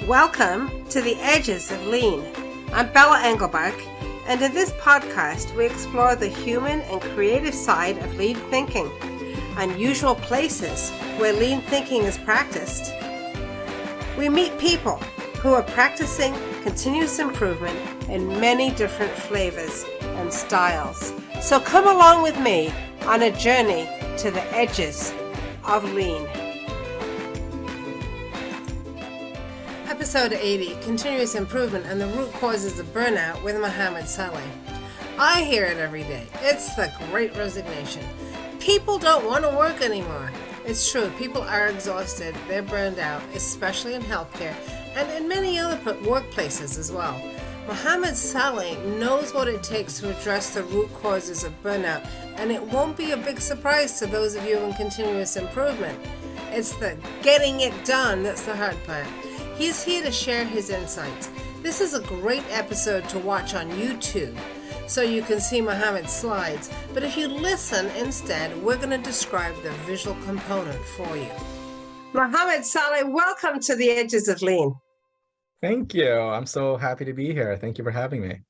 Welcome to the Edges of Lean. I'm Bella Engelbach, and in this podcast we explore the human and creative side of lean thinking, unusual places where lean thinking is practiced. We meet people who are practicing continuous improvement in many different flavors and styles. So come along with me on a journey to the edges of lean. Episode 80, Continuous Improvement and the Root Causes of Burnout with Mohamed Saleh. I hear it every day. It's the great resignation. People don't want to work anymore. It's true, people are exhausted, they're burned out, especially in healthcare and in many other workplaces as well. Mohamed Saleh knows what it takes to address the root causes of burnout, and it won't be a big surprise to those of you in continuous improvement. It's the getting it done that's the hard part. He's here to share his insights. This is a great episode to watch on YouTube, so you can see Mohamed's slides. But if you listen instead, we're going to describe the visual component for you. Mohamed Saleh, welcome to the Edges of Lean. Thank you. I'm so happy to be here. Thank you for having me.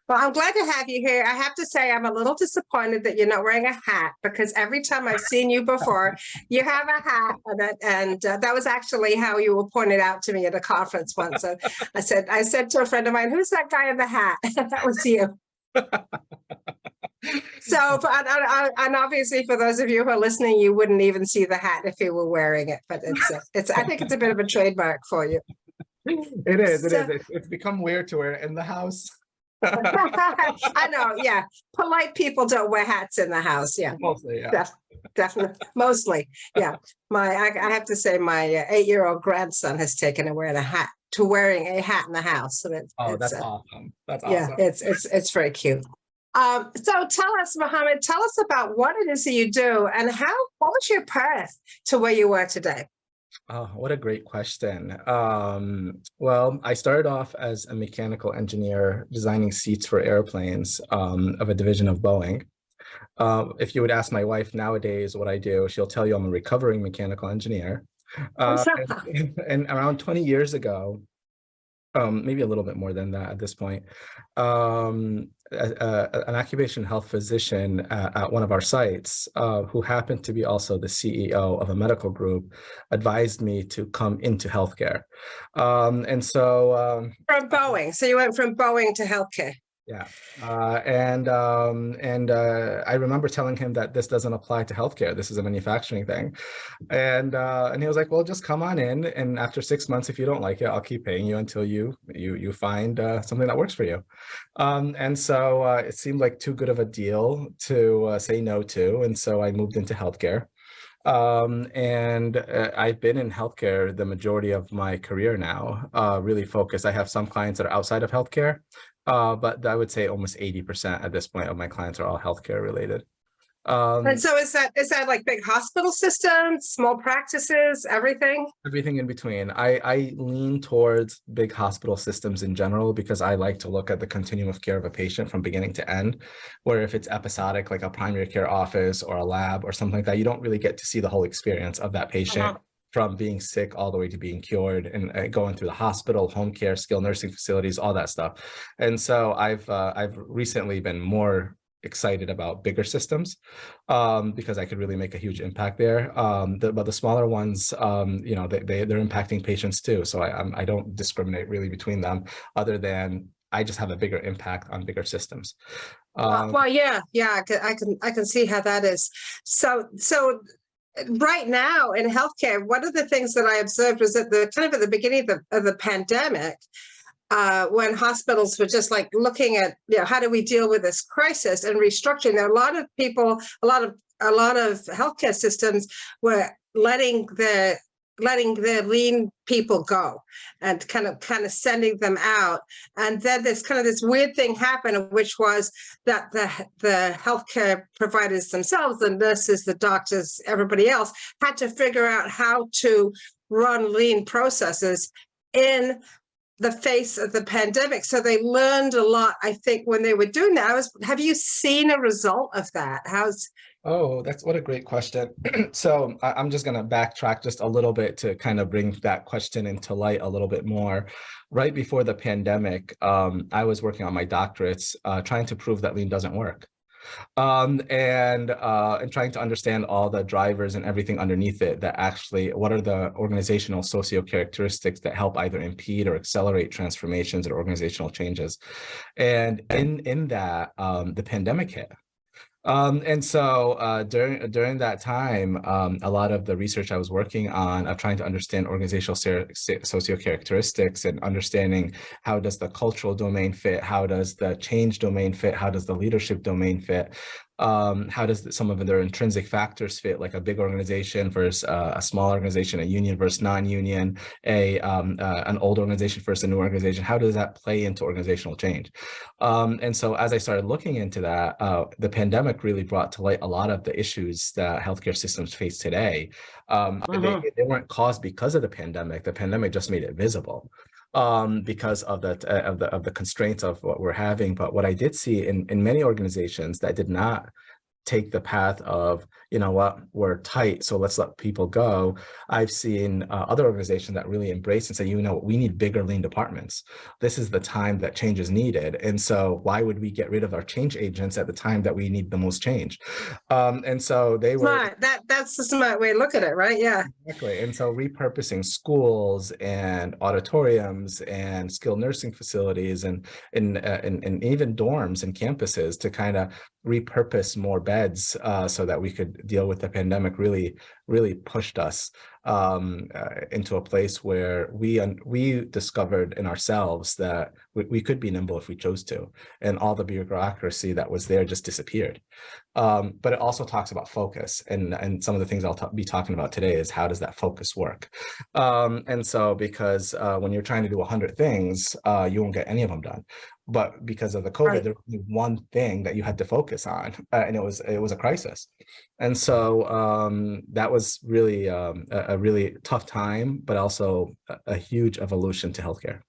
Well, I'm glad to have you here. I have to say I'm a little disappointed that you're not wearing a hat, because every time I've seen you before, you have a hat, and that was actually how you were pointed out to me at a conference once. So I said to a friend of mine, "Who's that guy in the hat?" That was you. So, and obviously for those of you who are listening, you wouldn't even see the hat if you were wearing it. But it's I think it's a bit of a trademark for you. It is. It's become weird to wear it in the house. I know, yeah. Polite people don't wear hats in the house, yeah. Mostly, yeah. Definitely, mostly, yeah. I have to say, my 8-year-old grandson has taken to wearing a hat in the house. So that's awesome. That's awesome. Yeah, it's very cute. So tell us, Mohamed, tell us about what it is that you do, and what was your path to where you are today? Oh, what a great question. Well, I started off as a mechanical engineer designing seats for airplanes of a division of Boeing. If you would ask my wife nowadays what I do, she'll tell you I'm a recovering mechanical engineer. And around 20 years ago, maybe a little bit more than that at this point, an occupational health physician at one of our sites, who happened to be also the CEO of a medical group, advised me to come into healthcare. And so from Boeing. So you went from Boeing to healthcare. Yeah. And I remember telling him that this doesn't apply to healthcare. This is a manufacturing thing. And he was like, well, just come on in. And after 6 months, if you don't like it, I'll keep paying you until you find something that works for you. And so it seemed like too good of a deal to say no to. And so I moved into healthcare. And I've been in healthcare the majority of my career now, really focused. I have some clients that are outside of healthcare. But I would say almost 80% at this point of my clients are all healthcare related. And so is that like big hospital systems, small practices, everything? Everything in between. I lean towards big hospital systems in general because I like to look at the continuum of care of a patient from beginning to end, where if it's episodic, like a primary care office or a lab or something like that, you don't really get to see the whole experience of that patient. From being sick all the way to being cured and going through the hospital, home care, skilled nursing facilities, all that stuff. And so I've recently been more excited about bigger systems because I could really make a huge impact there. But the smaller ones, they're impacting patients too. So I don't discriminate really between them, other than I just have a bigger impact on bigger systems. Well, yeah, I can see how that is. So right now in healthcare, one of the things that I observed was at the beginning of the pandemic, when hospitals were just like looking at, how do we deal with this crisis and restructuring. There are a lot of people, a lot of healthcare systems were letting their lean people go and kind of sending them out. And then this weird thing happened, which was that the healthcare providers themselves, the nurses, the doctors, everybody else, had to figure out how to run lean processes in the face of the pandemic. So they learned a lot, I think, when they were doing that. Have you seen a result of that? Oh, that's what a great question. So I'm just going to backtrack just a little bit to kind of bring that question into light a little bit more. Right before the pandemic, I was working on my doctorates, trying to prove that lean doesn't work. And trying to understand all the drivers and everything underneath it that actually, what are the organizational socio characteristics that help either impede or accelerate transformations or organizational changes. And in that, the pandemic hit. And so during that time, a lot of the research I was working on of trying to understand organizational socio characteristics and understanding how does the cultural domain fit, how does the change domain fit, how does the leadership domain fit, how does some of their intrinsic factors fit, like a big organization versus a small organization, a union versus non-union, an old organization versus a new organization, how does that play into organizational change? And so as I started looking into that, the pandemic really brought to light a lot of the issues that healthcare systems face today. They weren't caused because of the pandemic. The pandemic just made it visible because of the constraints of what we're having. But what I did see in many organizations that did not take the path of, you know what, we're tight, so let's let people go. I've seen other organizations that really embrace and say, you know, we need bigger lean departments. This is the time that change is needed. And so why would we get rid of our change agents at the time that we need the most change? And so they were Smart. That's the smart way to look at it, right? Yeah. exactly. And so repurposing schools and auditoriums and skilled nursing facilities and even dorms and campuses to kind of repurpose more beds so that we could deal with the pandemic really pushed us into a place where we discovered in ourselves that we could be nimble if we chose to, and all the bureaucracy that was there just disappeared. But it also talks about focus, and some of the things I'll be talking about today is how does that focus work? And so because when you're trying to do 100 things, you won't get any of them done. But because of the COVID, Right. there was only one thing that you had to focus on, and it was a crisis. And so that was really a really tough time, but also a huge evolution to healthcare.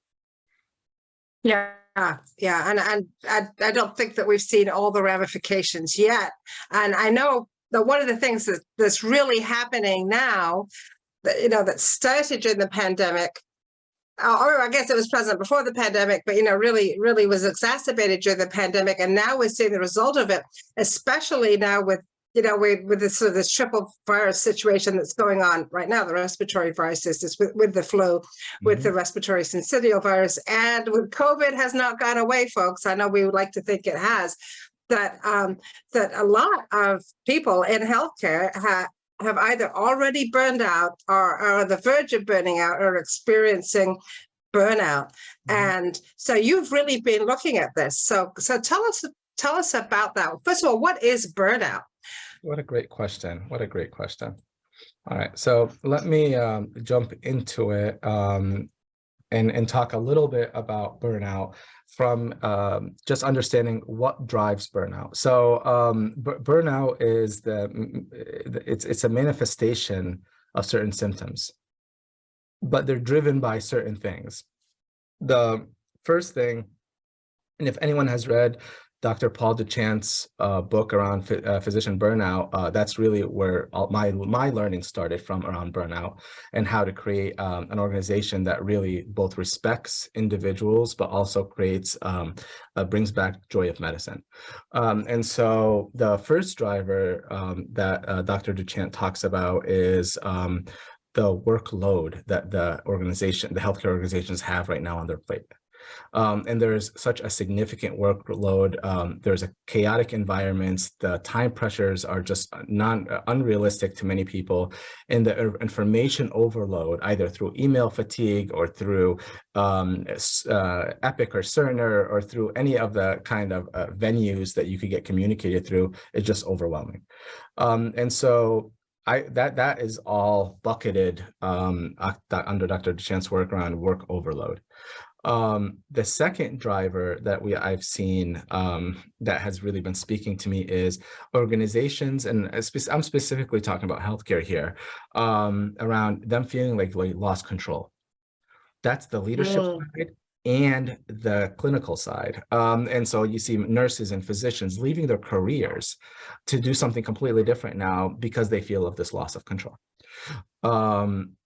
Yeah. Yeah. And I don't think that we've seen all the ramifications yet. And I know that one of the things that's really happening now, that, you know, that started during the pandemic, or I guess it was present before the pandemic, but, you know, really was exacerbated during the pandemic. And now we're seeing the result of it, especially now with, you know, with this sort of this triple virus situation that's going on right now, the respiratory viruses, with the flu, with the respiratory syncytial virus, and with COVID has not gone away, folks. I know we would like to think it has, that a lot of people in healthcare have either already burned out or are on the verge of burning out or experiencing burnout. And so you've really been looking at this. So tell us about that. First of all, what is burnout? What a great question. What a great question. All right, so let me jump into it and talk a little bit about burnout from just understanding what drives burnout. So burnout is it's a manifestation of certain symptoms, but they're driven by certain things. The first thing, and if anyone has read Dr. Paul Duchamp's book around physician burnout, that's really where my learning started from, around burnout and how to create an organization that really both respects individuals, but also creates, brings back joy of medicine. And so the first driver that Dr. Duchamp talks about is the workload that the healthcare organizations have right now on their plate. And there's such a significant workload. There's a chaotic environments. The time pressures are just unrealistic to many people, and the information overload, either through email fatigue or through Epic or Cerner or through any of the kind of venues that you could get communicated through, is just overwhelming. And so that is all bucketed under Dr. Duchamp's work around work overload. The second driver that I've seen that has really been speaking to me is organizations, and I'm specifically talking about healthcare here, around them feeling like lost control. That's the leadership side. and the clinical side. And so you see nurses and physicians leaving their careers to do something completely different now because they feel of this loss of control. And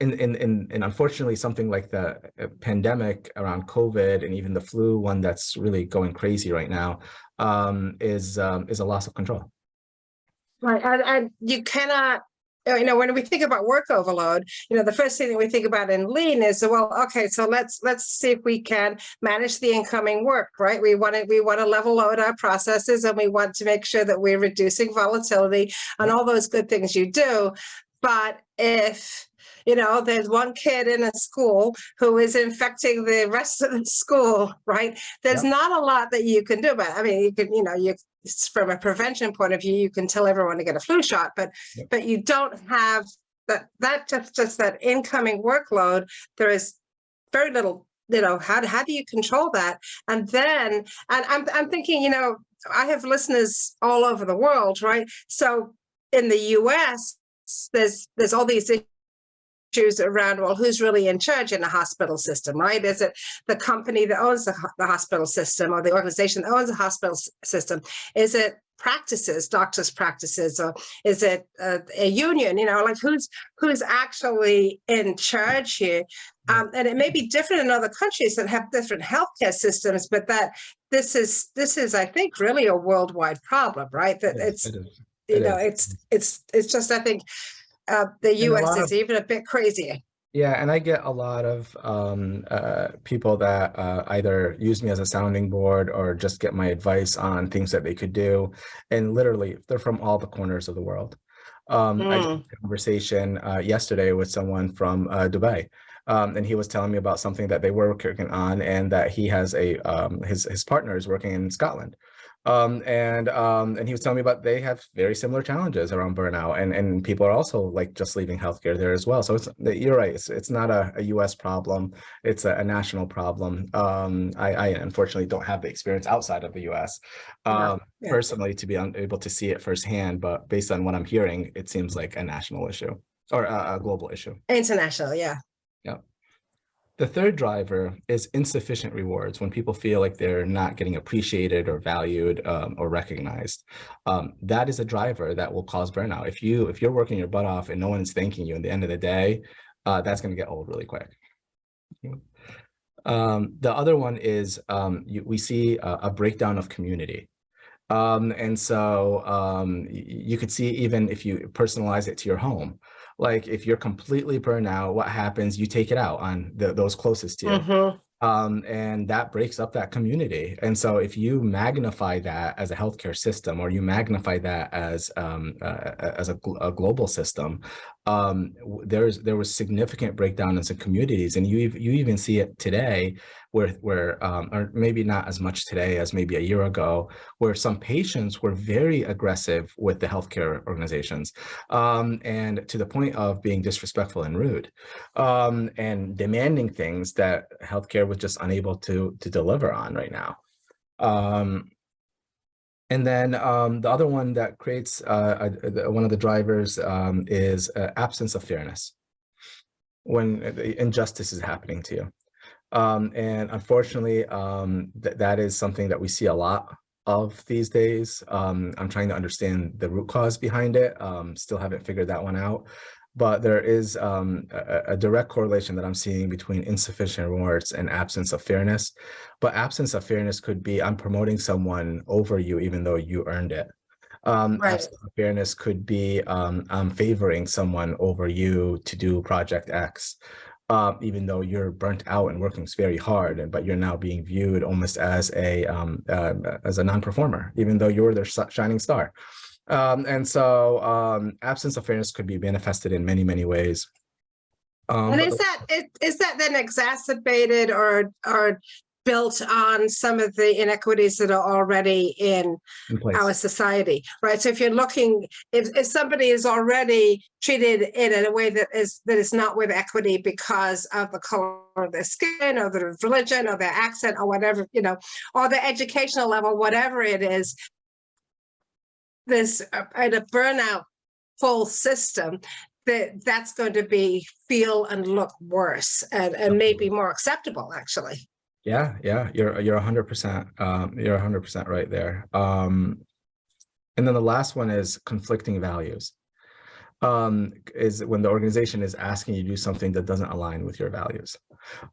unfortunately, something like the pandemic around COVID and even the flu one that's really going crazy right now is a loss of control. Right, and you cannot, when we think about work overload, the first thing that we think about in lean is, well, okay, so let's see if we can manage the incoming work, right? We want to level load our processes, and we want to make sure that we're reducing volatility and all those good things you do. But if there's one kid in a school who is infecting the rest of the school, right? There's not a lot that you can do about it. I mean, you can, from a prevention point of view, you can tell everyone to get a flu shot, but you don't have that just that incoming workload. There is very little, how do you control that? And then, and I'm thinking, I have listeners all over the world, right? So in the US, there's all these issues around, well, who's really in charge in the hospital system, right? Is it the company that owns the hospital system, or the organization that owns the hospital system? Is it practices, doctors' practices, or is it a union? Like who's actually in charge here? And it may be different in other countries that have different healthcare systems, but that this is, I think, really a worldwide problem, right? That it's just, I think, the U.S. is even a bit crazier. Yeah, and I get a lot of people that either use me as a sounding board or just get my advice on things that they could do. And literally, they're from all the corners of the world. I just had a conversation yesterday with someone from Dubai. And he was telling me about something that they were working on, and that he has his partner is working in Scotland. And he was telling me about they have very similar challenges around burnout, and people are also like just leaving healthcare there as well. So you're right. It's not a US problem. It's a national problem. I unfortunately don't have the experience outside of the US personally to be able to see it firsthand. But based on what I'm hearing, it seems like a national issue or a global issue. International, yeah. Yeah. The third driver is insufficient rewards, when people feel like they're not getting appreciated or valued or recognized. That is a driver that will cause burnout. If you're working your butt off and no one's thanking you at the end of the day, that's going to get old really quick. The other one is we see a breakdown of community. And so you could see, even if you personalize it to your home, like if you're completely burned out, what happens? You take it out on those closest to you. And that breaks up that community. And so if you magnify that as a healthcare system, or you magnify that as a global system, there was significant breakdown in some communities. And you even see it today where or maybe not as much today as maybe a year ago, where some patients were very aggressive with the healthcare organizations, and to the point of being disrespectful and rude, and demanding things that healthcare was just unable to deliver on right now. And then the other one that creates one of the drivers is absence of fairness when injustice is happening to you. And unfortunately, that is something that we see a lot of these days. I'm trying to understand the root cause behind it. Still haven't figured that one out. But there is a direct correlation that I'm seeing between insufficient rewards and absence of fairness. But absence of fairness could be, I'm promoting someone over you even though you earned it. Absence of fairness could be, I'm favoring someone over you to do project X, even though you're burnt out and working very hard, but you're now being viewed almost as a non-performer, even though you're their shining star. And so absence of fairness could be manifested in many, many ways. And is that then exacerbated or built on some of the inequities that are already in our society, right? So if you're looking, if somebody is already treated in a way that is not with equity because of the color of their skin or their religion or their accent or whatever, or their educational level, whatever it is, this in a burnout full system, that's going to feel and look worse and maybe more acceptable, actually. Yeah, you're 100%, you're 100% right there. And then the last one is conflicting values. Is when the organization is asking you to do something that doesn't align with your values.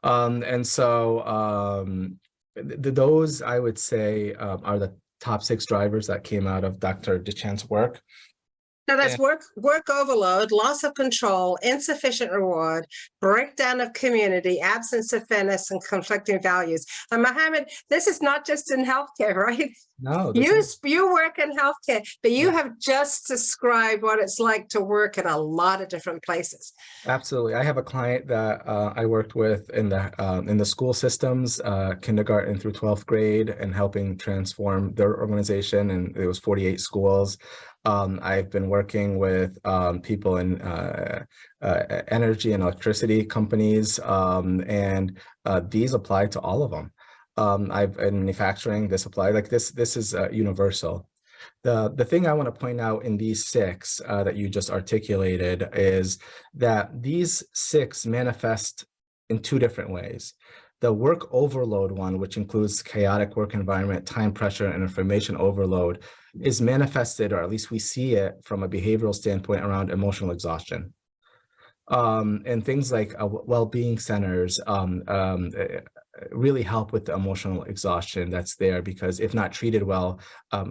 And so those, I would say, are the top 6 drivers that came out of Dr. Duchen's work. So that's work overload, loss of control, insufficient reward, breakdown of community, absence of fairness, and conflicting values. And Mohamed, this is not just in healthcare, right? No, You work in healthcare, but you have just described what it's like to work in a lot of different places. absolutely. I have a client that I worked with in the school systems, kindergarten through 12th grade, and helping transform their organization. And it was 48 schools. I've been working with people in energy and electricity companies, and these apply to all of them. I've in manufacturing, this apply like this is universal. The thing I want to point out in these 6 that you just articulated is that these 6 manifest in 2 different ways. The work overload one, which includes chaotic work environment, time pressure, and information overload, is manifested, or at least we see it from a behavioral standpoint, around emotional exhaustion. And things like well-being centers really help with the emotional exhaustion that's there, because if not treated well,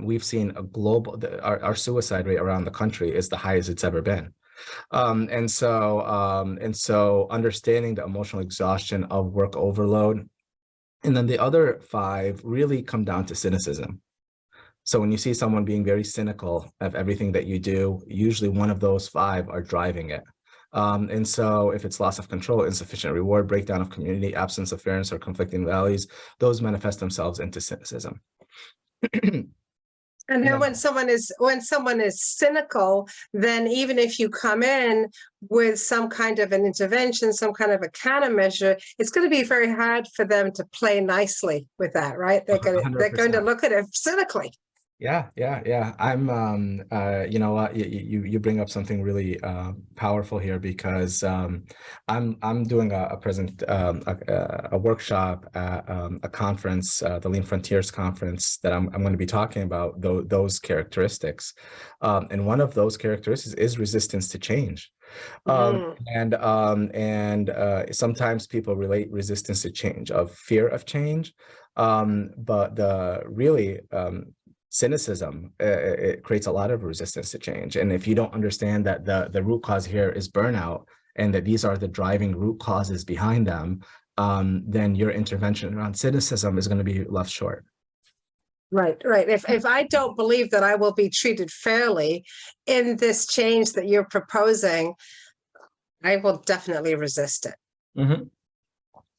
we've seen a global, our suicide rate around the country is the highest it's ever been. And so understanding the emotional exhaustion of work overload. And then the other 5 really come down to cynicism. So when you see someone being very cynical of everything that you do, usually one of those 5 are driving it. And so if it's loss of control, insufficient reward, breakdown of community, absence of fairness, or conflicting values, those manifest themselves into cynicism. And then when someone is cynical, then even if you come in with some kind of an intervention, some kind of a countermeasure, it's going to be very hard for them to play nicely with that, right? They're going to look at it cynically. Yeah. I'm, you know what, you bring up something really powerful here, because I'm doing a workshop at a conference, the Lean Frontiers conference, that I'm going to be talking about those characteristics. And one of those characteristics is resistance to change. And sometimes people relate resistance to change of fear of change, but the really cynicism, it creates a lot of resistance to change. And if you don't understand that the root cause here is burnout, and that these are the driving root causes behind them, then your intervention around cynicism is going to be left short. Right. If I don't believe that I will be treated fairly in this change that you're proposing, I will definitely resist it. Mm-hmm.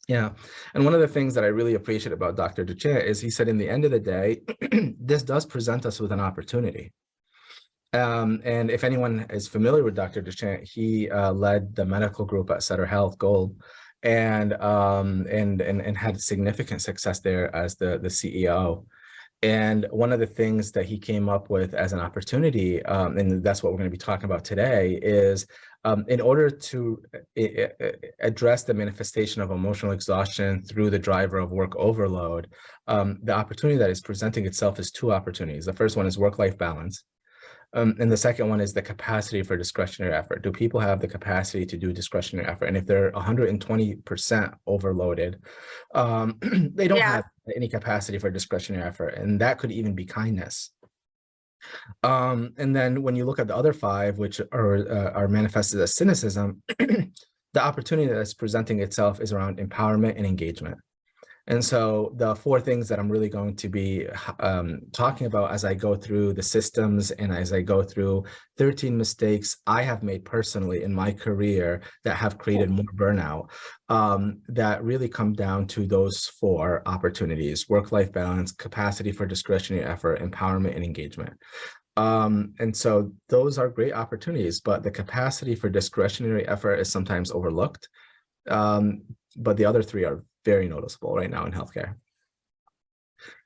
Yeah. And one of the things that I really appreciate about Dr. Duchen is he said, in the end of the day, this does present us with an opportunity. And if anyone is familiar with Dr. Duchen, he led the medical group at Sutter Health Gold, and had significant success there as the CEO. And one of the things that he came up with as an opportunity, and that's what we're going to be talking about today, is in order to address the manifestation of emotional exhaustion through the driver of work overload, the opportunity that is presenting itself is 2 opportunities. The first one is work-life balance. And the second one is the capacity for discretionary effort. Do people have the capacity to do discretionary effort? And if they're 120% overloaded, they don't have any capacity for discretionary effort. And that could even be kindness. And then when you look at the other 5, which are manifested as cynicism, the opportunity that's presenting itself is around empowerment and engagement. And so the 4 things that I'm really going to be talking about as I go through the systems, and as I go through 13 mistakes I have made personally in my career that have created more burnout, that really come down to those 4 opportunities: work-life balance, capacity for discretionary effort, empowerment, and engagement. And so those are great opportunities, but the capacity for discretionary effort is sometimes overlooked. But the other 3 are very noticeable right now in healthcare.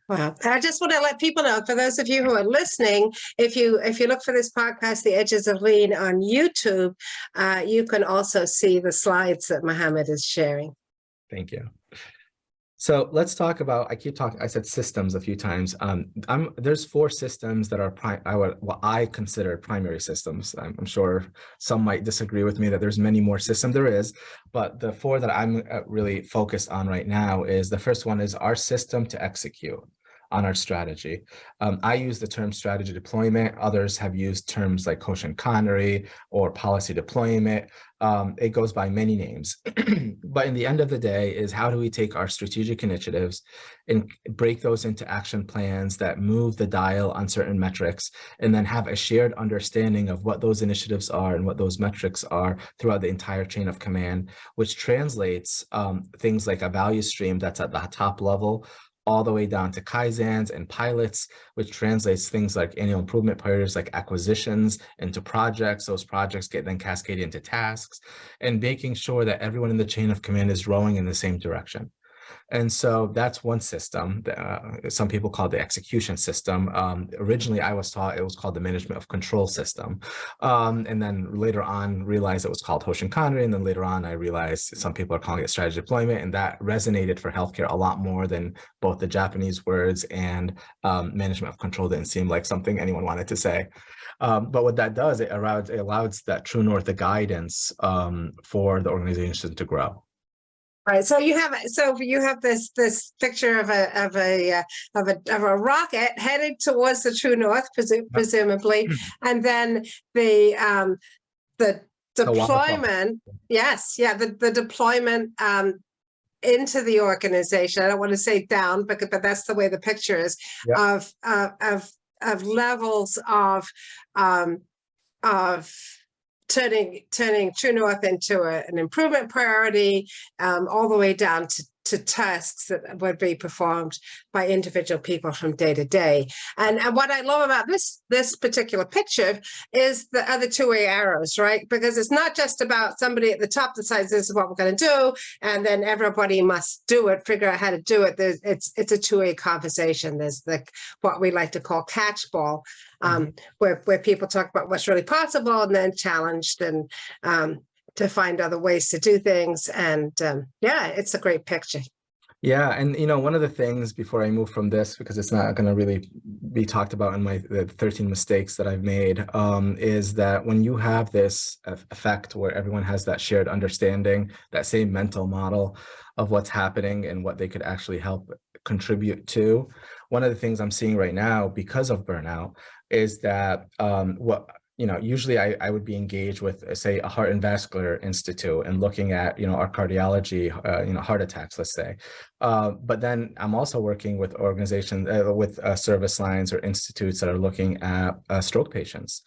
Wow. I just want to let people know, for those of you who are listening, if you look for this podcast, The Edges of Lean, on YouTube, you can also see the slides that Mohamed is sharing. Thank you. So let's talk about, I said systems a few times. There's 4 systems that are what I consider primary systems. I'm sure some might disagree with me that there's many more systems. There is, but the 4 that I'm really focused on right now is, the first one is our system to execute on our strategy. I use the term strategy deployment. Others have used terms like Hoshin-Connery or policy deployment. It goes by many names. But in the end of the day is, how do we take our strategic initiatives and break those into action plans that move the dial on certain metrics, and then have a shared understanding of what those initiatives are and what those metrics are throughout the entire chain of command, which translates things like a value stream that's at the top level, all the way down to Kaizens and pilots, which translates things like annual improvement priorities like acquisitions into projects. Those projects get then cascaded into tasks, and making sure that everyone in the chain of command is rowing in the same direction. And so that's one system. Some people call it the execution system. Originally, I was taught it was called the management of control system. And then later on realized it was called Hoshin-Connery. And then later on, I realized some people are calling it strategy deployment. And that resonated for healthcare a lot more than both the Japanese words and management of control didn't seem like something anyone wanted to say. But what that does, it allows that true north, the guidance for the organization to grow. Right. So you have this picture of a rocket headed towards the true north, presumably, and then the deployment. The deployment into the organization. I don't want to say down, but that's the way the picture is, of levels of turning True North into an improvement priority, all the way down to tasks that would be performed by individual people from day to day. And what I love about this particular picture is the other two-way arrows, right? Because it's not just about somebody at the top decides this is what we're going to do, and then everybody must do it, figure out how to do it. It's a two-way conversation. There's what we like to call catchball, where people talk about what's really possible and then challenged and to find other ways to do things. And it's a great picture. Yeah. And, one of the things before I move from this, because it's not going to really be talked about in the 13 mistakes that I've made, is that when you have this effect where everyone has that shared understanding, that same mental model of what's happening and what they could actually help contribute to, one of the things I'm seeing right now because of burnout is that usually I would be engaged with, say, a heart and vascular institute and looking at, our cardiology, heart attacks, let's say. But then I'm also working with organizations, with service lines or institutes that are looking at stroke patients.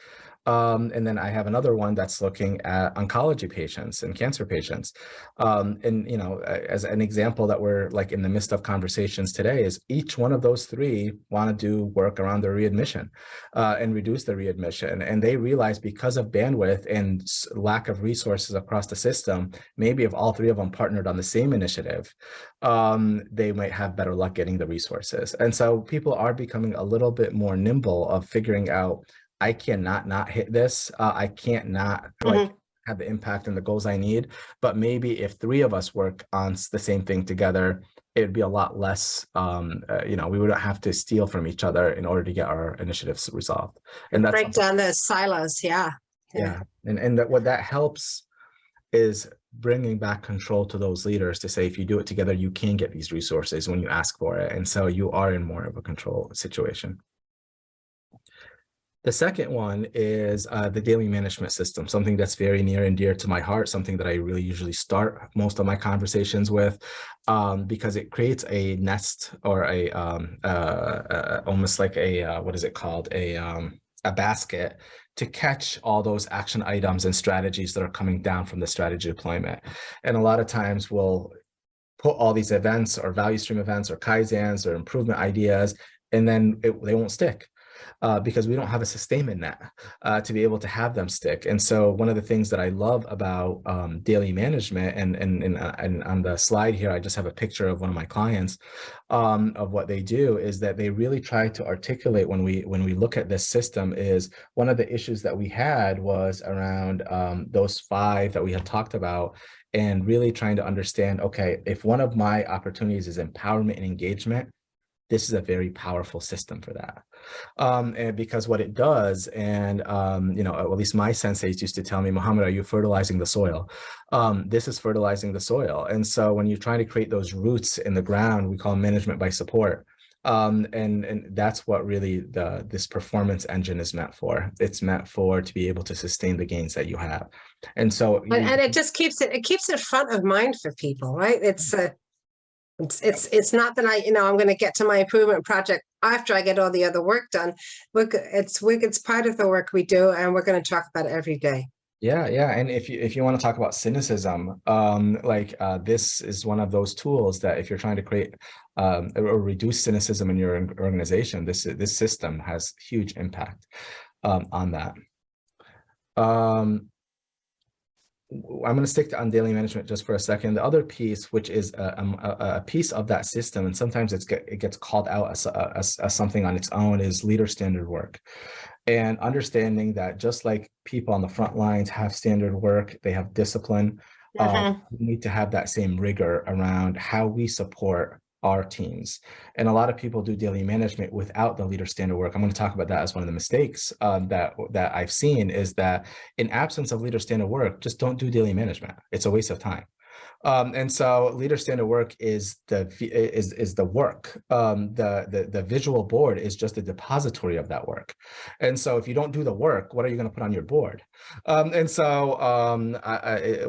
And then I have another one that's looking at oncology patients and cancer patients. As an example that we're like in the midst of conversations today is each one of those 3 want to do work around their readmission and reduce the readmission. And they realize because of bandwidth and lack of resources across the system, maybe if all 3 of them partnered on the same initiative, they might have better luck getting the resources. And so people are becoming a little bit more nimble of figuring out, I cannot not hit this. I can't not have the impact and the goals I need. But maybe if 3 of us work on the same thing together, it'd be a lot less, we wouldn't have to steal from each other in order to get our initiatives resolved. And that's break down those silos. Yeah. And what that helps is bringing back control to those leaders to say, if you do it together, you can get these resources when you ask for it. And so you are in more of a control situation. The second one is the daily management system, something that's very near and dear to my heart, something that I really usually start most of my conversations with, because it creates a nest or almost like what is it called? A basket to catch all those action items and strategies that are coming down from the strategy deployment. And a lot of times we'll put all these events or value stream events or Kaizens or improvement ideas, and then they won't stick. because we don't have a sustainment net to be able to have them stick. And so one of the things that I love about daily management, and on the slide here, I just have a picture of one of my clients of what they do, is that they really try to articulate when we look at this system is one of the issues that we had was around those 5 that we had talked about, and really trying to understand, okay, if one of my opportunities is empowerment and engagement, this is a very powerful system for that. And because what it does, and you know, at least my senseis used to tell me, Mohamed, are you fertilizing the soil? This is fertilizing the soil. And so when you're trying to create those roots in the ground, we call management by support. And that's what really this performance engine is meant for. It's meant for to be able to sustain the gains that you have. And so and it just keeps it front of mind for people, right? It's not that I'm going to get to my improvement project after I get all the other work done. It's part of the work we do, and we're going to talk about it every day. Yeah. And if you want to talk about cynicism, this is one of those tools that if you're trying to create or reduce cynicism in your organization, this system has huge impact on that. I'm going to stick on daily management just for a second. The other piece, which is a piece of that system, and sometimes it gets called out as something on its own, is leader standard work. And understanding that just like people on the front lines have standard work, they have discipline, we need to have that same rigor around how we support our teams. And a lot of people do daily management without the leader standard work. I'm going to talk about that as one of the mistakes that I've seen, is that in absence of leader standard work, just don't do daily management. It's a waste of time. And so leader standard work is the work. The visual board is just a depository of that work. And so if you don't do the work, what are you going to put on your board? And so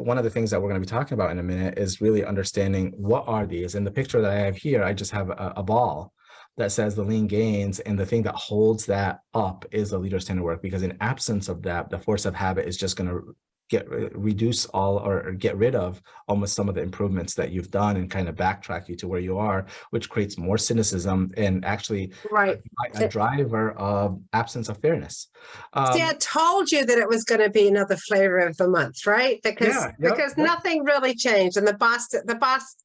one of the things that we're going to be talking about in a minute is really understanding what are these. In the picture that I have here, I just have a ball that says the lean gains, and the thing that holds that up is the leader standard work, because in absence of that, the force of habit is just going to reduce all or get rid of almost some of the improvements that you've done and kind of backtrack you to where you are, which creates more cynicism and actually a driver of absence of fairness. See, I told you that it was going to be another flavor of the month, right? Because nothing really changed, and the boss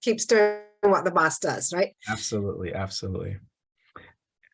keeps doing what the boss does, right? Absolutely.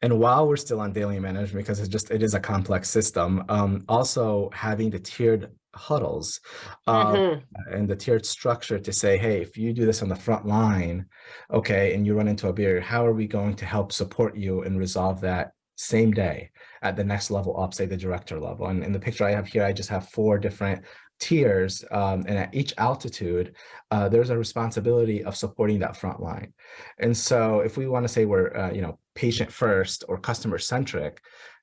And while we're still on daily management, because it is a complex system, also having the tiered huddles and the tiered structure to say, hey, if you do this on the front line, okay, and you run into a barrier, how are we going to help support you and resolve that same day at the next level up, say the director level? And in the picture I have here, I just have 4 different tiers, and at each altitude, there's a responsibility of supporting that front line. And so if we want to say we're patient first or customer centric,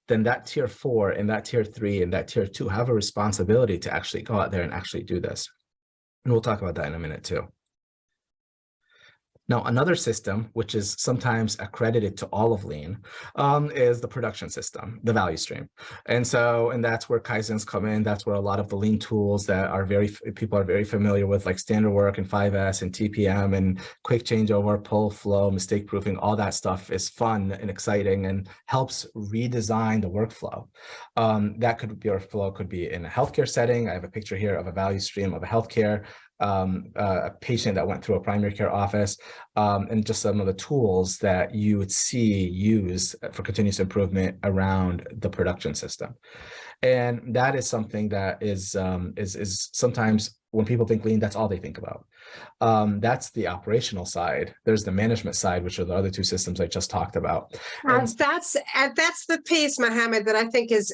then that tier 4 and that tier 3 and that tier 2 have a responsibility to actually go out there and actually do this. And we'll talk about that in a minute too. Now, another system, which is sometimes accredited to all of Lean, is the production system, the value stream. And that's where Kaizens come in. That's where a lot of the Lean tools that people are very familiar with, like standard work and 5S and TPM and quick changeover, pull, flow, mistake proofing, all that stuff is fun and exciting and helps redesign the workflow. That flow could be in a healthcare setting. I have a picture here of a value stream of a healthcare a patient that went through a primary care office, and just some of the tools that you would see used for continuous improvement around the production system. And that is something that is sometimes when people think Lean, that's all they think about. That's the operational side. There's the management side, which are the other 2 systems I just talked about. That's the piece, Mohamed, that I think is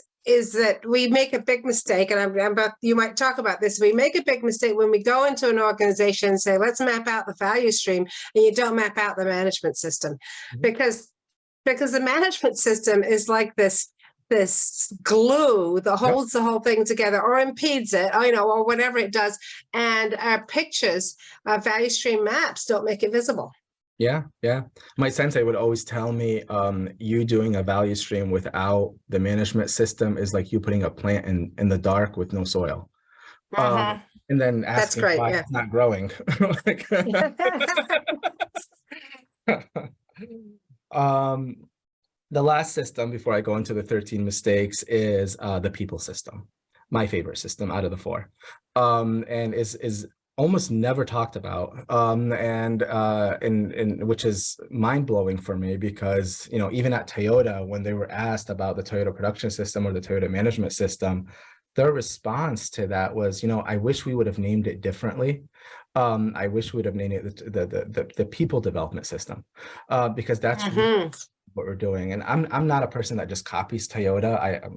that we make a big mistake, and you might talk about this. We make a big mistake when we go into an organization and say, let's map out the value stream, and you don't map out the management system, because the management system is like this glue that holds the whole thing together or impedes it, or whatever it does. And our pictures, our value stream maps don't make it visible. Yeah. My sensei would always tell me, you doing a value stream without the management system is like you putting a plant in the dark with no soil. And then asking why it's not growing. The last system before I go into the 13 mistakes is the people system, my favorite system out of the four, and is almost never talked about, and which is mind blowing for me because, you know, even at Toyota, when they were asked about the Toyota production system or the Toyota management system, their response to that was, you know, I wish we would have named it differently. I wish we would have named it the people development system, because that's Mm-hmm. what we're doing. And I'm not a person that just copies Toyota.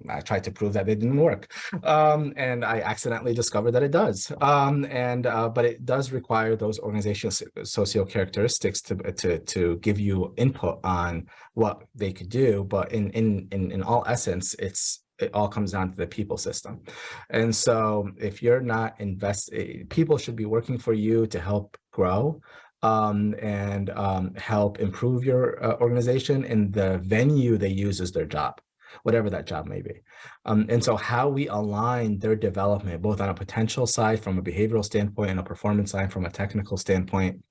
I tried to prove that it didn't work, and I accidentally discovered that it does. But it does require those organizational socio characteristics to give you input on what they could do. But in all essence, it all comes down to the people system. And so if you're not people should be working for you to help grow, and help improve your organization, and the venue they use is their job, whatever that job may be. And so how we align their development, both on a potential side from a behavioral standpoint and a performance side from a technical standpoint,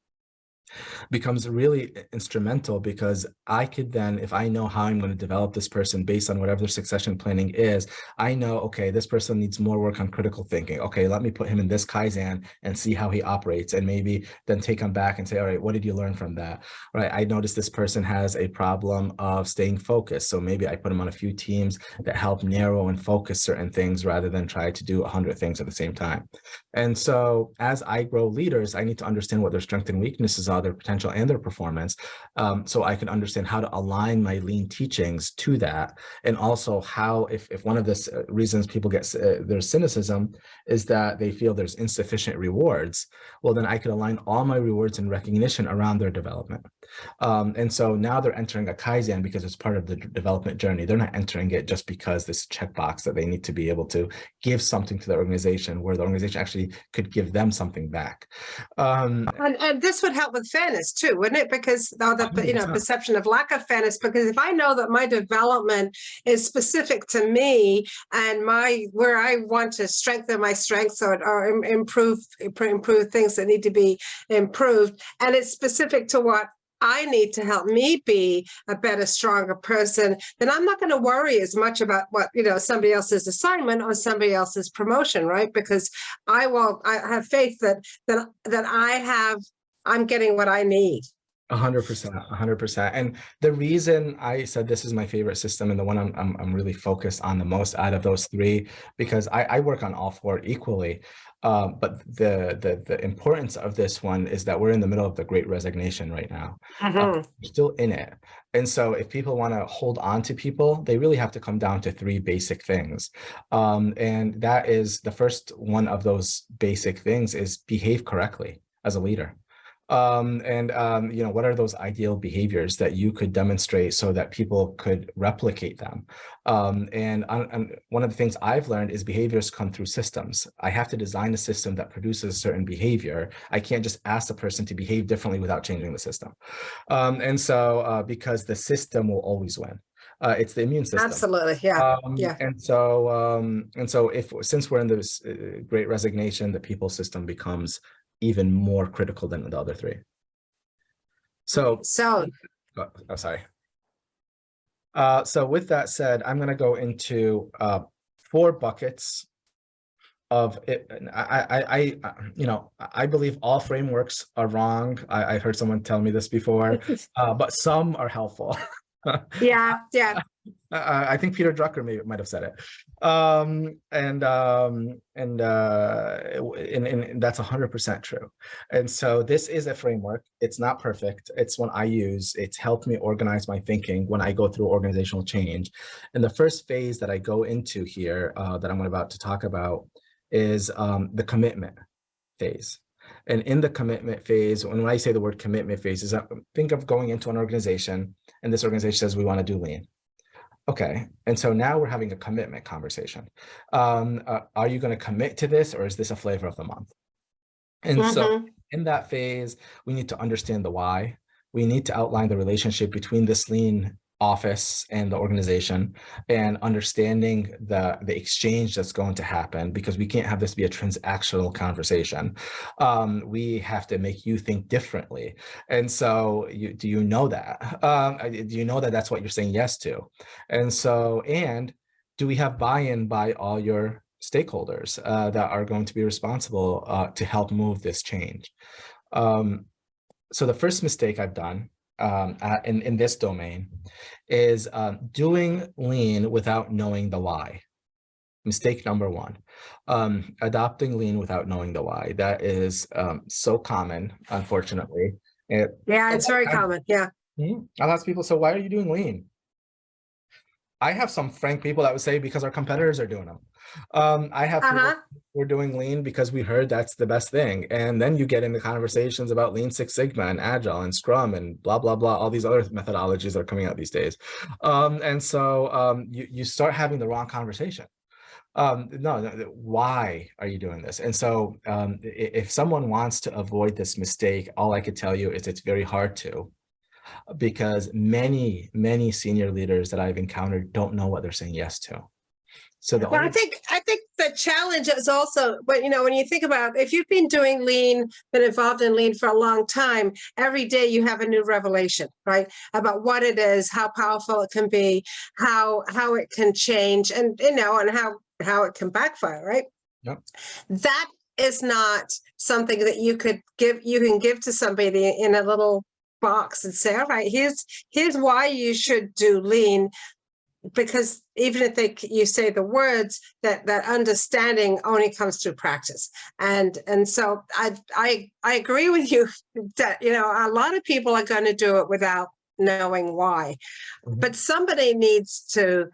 becomes really instrumental, because I could then, if I know how I'm going to develop this person based on whatever their succession planning is, I know, okay, this person needs more work on critical thinking. Okay, let me put him in this Kaizen and see how he operates, and maybe then take him back and say, all right, what did you learn from that? Right, I noticed this person has a problem of staying focused. So maybe I put him on a few teams that help narrow and focus certain things rather than try to do 100 things at the same time. And so as I grow leaders, I need to understand what their strengths and weaknesses are, their potential and their performance, so I can understand how to align my lean teachings to that. And also how, if one of the reasons people get their cynicism is that they feel there's insufficient rewards, well, then I could align all my rewards and recognition around their development. And so now they're entering a Kaizen because it's part of the development journey. They're not entering it just because this checkbox that they need to be able to give something to the organization, where the organization actually could give them something back. And this would help with fairness too, wouldn't it? Because the perception of lack of fairness. Because if I know that my development is specific to me and where I want to strengthen my strengths or improve things that need to be improved, and it's specific to what I need to help me be a better, stronger person, then I'm not going to worry as much about what, somebody else's assignment or somebody else's promotion, right? Because I have faith that I'm getting what I need. 100%. And the reason I said this is my favorite system and the one I'm really focused on the most out of those three, because I work on all four equally. But the importance of this one is that we're in the middle of the Great Resignation right now. We're still in it. And so if people want to hold on to people, they really have to come down to three basic things. And that is, the first one of those basic things is behave correctly as a leader. What are those ideal behaviors that you could demonstrate so that people could replicate them? And one of the things I've learned is behaviors come through systems. I have to design a system that produces a certain behavior. I can't just ask the person to behave differently without changing the system. Because the system will always win. It's the immune system. Absolutely, yeah. And so since we're in this Great Resignation, the people system becomes even more critical than the other three. So with that said, I'm going to go into 4 buckets of it. I believe all frameworks are wrong. I heard someone tell me this before, but some are helpful. Yeah. I think Peter Drucker might have said it, and that's 100% true. And so this is a framework. It's not perfect. It's one I use. It's helped me organize my thinking when I go through organizational change. And the first phase that I go into here, that I'm about to talk about, is the commitment phase. And in the commitment phase, when I say the word commitment phase, is think of going into an organization, and this organization says we want to do lean. Okay, and so now we're having a commitment conversation. Are you going to commit to this, or is this a flavor of the month? And so in that phase, we need to understand the why. We need to outline the relationship between this lean office and the organization, and understanding the exchange that's going to happen, because we can't have this be a transactional conversation. We have to make you think differently. And so do you know that? Do you know that that's what you're saying yes to? And so, and do we have buy-in by all your stakeholders that are going to be responsible to help move this change? So the first mistake I've done in this domain is doing lean without knowing the why. Mistake number one, adopting lean without knowing the why. That is so common, unfortunately. Yeah, it's very common. Yeah. I'll ask people, so why are you doing lean? I have some frank people that would say because our competitors are doing them. I have people we're doing lean because we heard that's the best thing. And then you get into conversations about Lean Six Sigma and Agile and Scrum and blah, blah, blah, all these other methodologies that are coming out these days. And so you start having the wrong conversation. No, why are you doing this? And so if someone wants to avoid this mistake, all I could tell you is it's very hard to, because many senior leaders that I've encountered don't know what they're saying yes to. So I think the challenge is also, but when you think about, if you've been doing lean, been involved in lean for a long time, every day you have a new revelation, right? About what it is, how powerful it can be, how it can change, and and how it can backfire, right? Yep. That is not something that you can give to somebody in a little box and say, all right, here's why you should do lean. Because even if you say the words, that understanding only comes through practice, and so I agree with you that a lot of people are going to do it without knowing why, but somebody needs to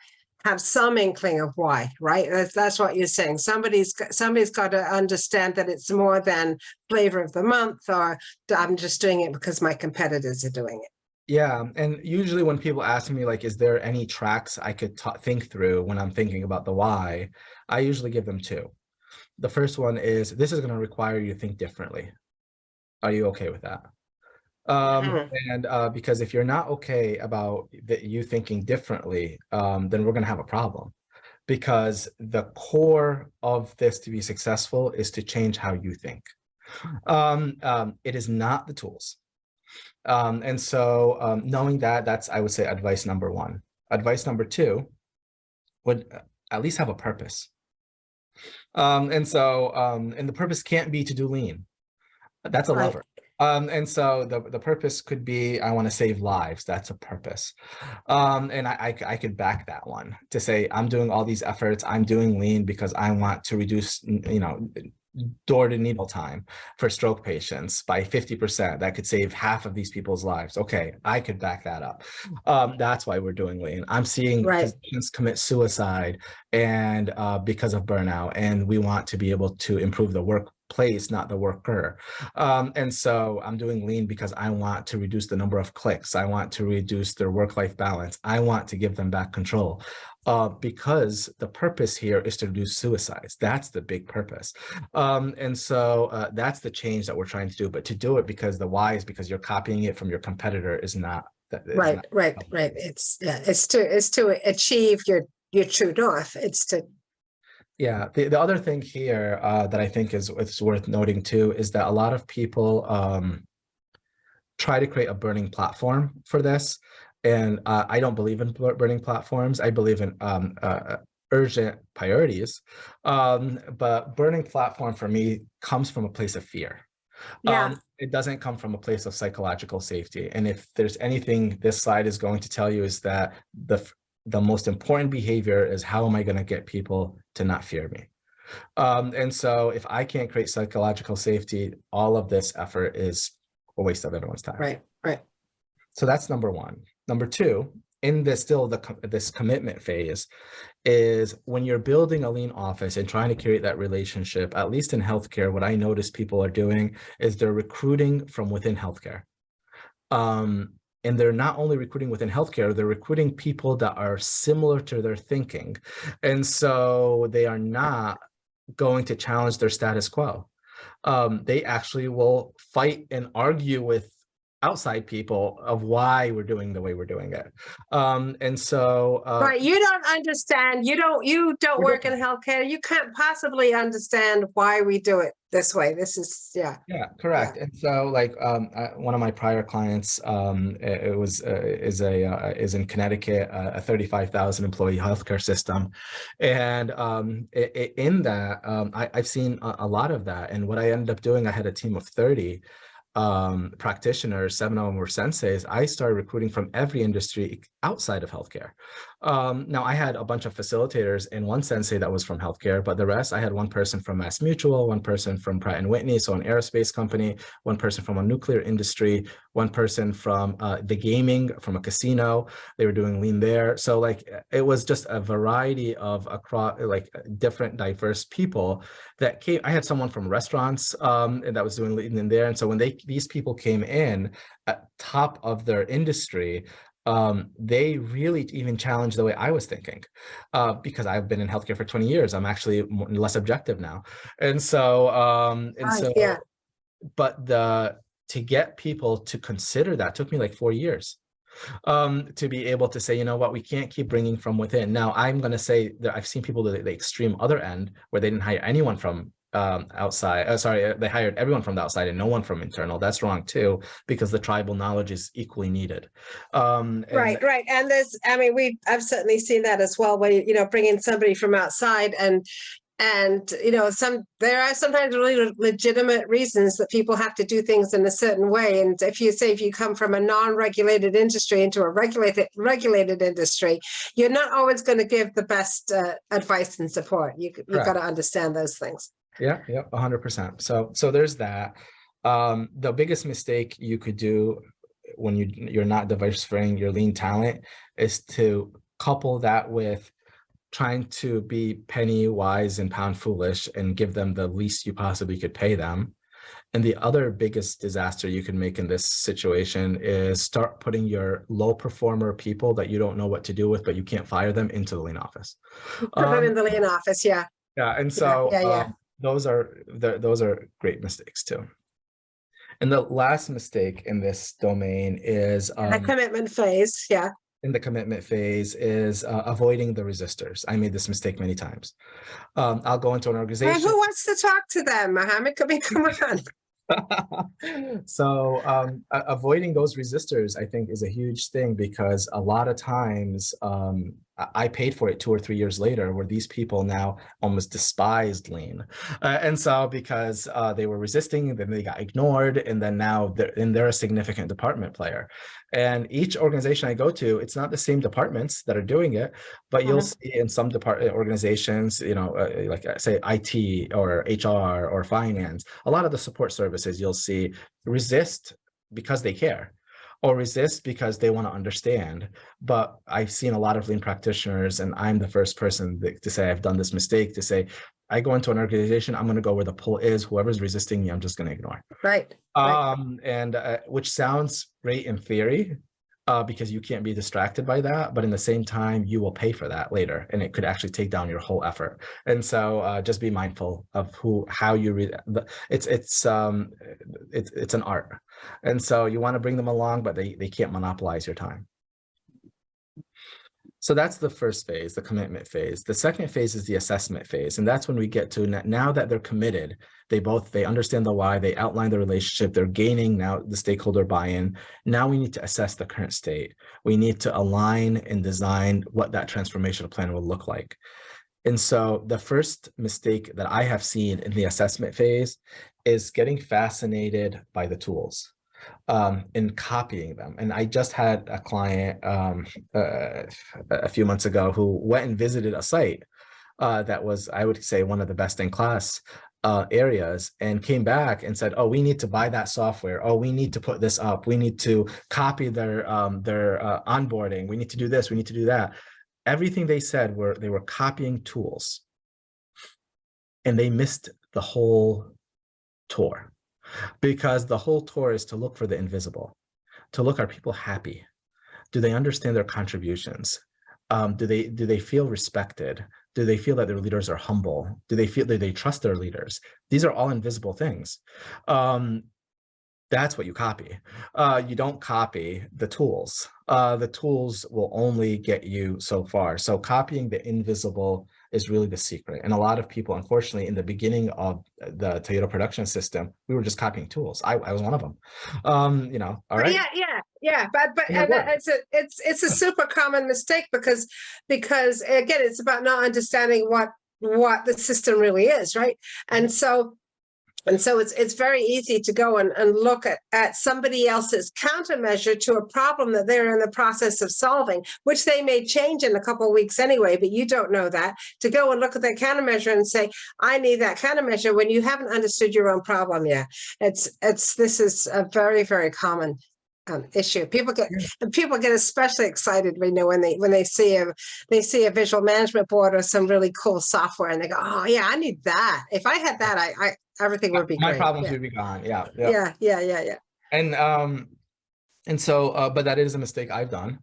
have some inkling of why, right? That's what you're saying. Somebody's got to understand that it's more than flavor of the month, or I'm just doing it because my competitors are doing it. Yeah, and usually when people ask me, like, is there any tracks I could think through when I'm thinking about the why, I usually give them two. The first one is, this is going to require you to think differently. Are you okay with that? And because if you're not okay about you thinking differently, then we're going to have a problem, because the core of this to be successful is to change how you think. It is not the tools. And so knowing that's, I would say, advice number one. Advice number two would at least have a purpose. And the purpose can't be to do lean. That's a lever. And so the purpose could be, I want to save lives. That's a purpose. And I could back that one to say, I'm doing all these efforts. I'm doing lean because I want to reduce, door to needle time for stroke patients by 50%. That could save half of these people's lives. Okay, I could back that up. That's why we're doing lean. I'm seeing physicians commit suicide and because of burnout, and we want to be able to improve the workplace, not the worker. And so I'm doing lean because I want to reduce the number of clicks. I want to reduce their work-life balance. I want to give them back control. Because the purpose here is to reduce suicides. That's the big purpose. And so that's the change that we're trying to do. But to do it because the why is because you're copying it from your competitor is not. Right. It's to achieve your true north. It's to. Yeah. The other thing here that I think is worth noting too is that a lot of people try to create a burning platform for this. And I don't believe in burning platforms. I believe in urgent priorities. But burning platform for me comes from a place of fear. It doesn't come from a place of psychological safety. And if there's anything this slide is going to tell you, is that the most important behavior is, how am I going to get people to not fear me? And so if I can't create psychological safety, all of this effort is a waste of everyone's time. Right. So that's number one. Number two, in this this commitment phase, is when you're building a lean office and trying to create that relationship, at least in healthcare, what I notice people are doing is they're recruiting from within healthcare. And they're not only recruiting within healthcare, they're recruiting people that are similar to their thinking. And so they are not going to challenge their status quo. They actually will fight and argue with outside people of why we're doing the way we're doing it. And so Right, you don't understand. You don't we're work in different. healthcare. You can't possibly understand why we do it this way. This is, yeah. Yeah, correct. And so like one of my prior clients, it was is in Connecticut, a 35,000 employee healthcare system, and in that I've seen a lot of that. And what I ended up doing, I had a team of 30 practitioners, 7 of them were senseis. I started recruiting from every industry outside of healthcare. Now I had a bunch of facilitators and one sensei that was from healthcare, but the rest, I had one person from Mass Mutual, one person from Pratt and Whitney, so an aerospace company, one person from a nuclear industry, one person from the gaming, from a casino. They were doing lean there. So like, it was just a variety of across like different diverse people that came. I had someone from restaurants and that was doing lean in there. And so when these people came in at top of their industry, they really even challenged the way I was thinking, because I've been in healthcare for 20 years. I'm actually less objective now. And so, Yeah. but to get people to consider that took me like 4 years, to be able to say, you know what, we can't keep bringing from within. Now, I'm going to say that I've seen people to the extreme other end where they didn't hire anyone from outside. They hired everyone from the outside and no one from internal. That's wrong too, because the tribal knowledge is equally needed. Right. And I mean, I've certainly seen that as well, where, bring in somebody from outside and there are sometimes really legitimate reasons that people have to do things in a certain way. And if you come from a non-regulated industry into a regulated industry, you're not always going to give the best advice and support. You've got to understand those things. Yeah, 100%. So there's that. The biggest mistake you could do when you're not diversifying your lean talent is to couple that with trying to be penny wise and pound foolish and give them the least you possibly could pay them. And the other biggest disaster you can make in this situation is start putting your low performer people that you don't know what to do with, but you can't fire them, into the lean office. Put them in the lean office, yeah. Yeah, and so those are great mistakes too. And the last mistake in this domain is the commitment phase. Yeah. In the commitment phase is avoiding the resistors. I made this mistake many times. I'll go into an organization. Who wants to talk to them, Mohamed? Come on. So avoiding those resistors, I think, is a huge thing, because a lot of times I paid for it 2 or 3 years later, where these people now almost despised lean. And so because they were resisting, and then they got ignored, and then now they're a significant department player. And each organization I go to, it's not the same departments that are doing it, but you'll see in some organizations, like say IT or HR or finance, a lot of the support services you'll see resist because they care, or resist because they want to understand. But I've seen a lot of lean practitioners, and I'm the first person to say I've done this mistake, to say, I go into an organization, I'm going to go where the pull is. Whoever's resisting me, I'm just going to ignore. Right. And which sounds great in theory, because you can't be distracted by that, but in the same time, you will pay for that later, and it could actually take down your whole effort. And so just be mindful of how you read. It's an art, and so you want to bring them along, but they can't monopolize your time. So that's the first phase, the commitment phase. The second phase is the assessment phase. And that's when we get to, now that they're committed, they understand the why, they outline the relationship, they're gaining now the stakeholder buy-in. Now we need to assess the current state. We need to align and design what that transformational plan will look like. And so the first mistake that I have seen in the assessment phase is getting fascinated by the tools. And copying them. And I just had a client a few months ago who went and visited a site that was, I would say, one of the best in class areas, and came back and said, oh, we need to buy that software. Oh, we need to put this up. We need to copy their onboarding. We need to do this. We need to do that. Everything they said they were copying tools, and they missed the whole tour. Because the whole tour is to look for the invisible, to look, are people happy? Do they understand their contributions? Do they feel respected? Do they feel that their leaders are humble? Do they feel that they trust their leaders? These are all invisible things. That's what you copy. You don't copy the tools. The tools will only get you so far. So copying the invisible is really the secret. And a lot of people, unfortunately, in the beginning of the Toyota production system, we were just copying tools. I was one of them. All right. Yeah. But And it worked. it's a super common mistake because again, it's about not understanding what the system really is, right? And so it's very easy to go and look at somebody else's countermeasure to a problem that they're in the process of solving, which they may change in a couple of weeks anyway, but you don't know that. To go and look at their countermeasure and say, I need that countermeasure when you haven't understood your own problem yet. This is a very, very common issue. People get especially excited when they see a visual management board or some really cool software, and they go, oh yeah, I need that. If I had that, I everything would be my great. problems would be gone. Yeah. And so but that is a mistake I've done,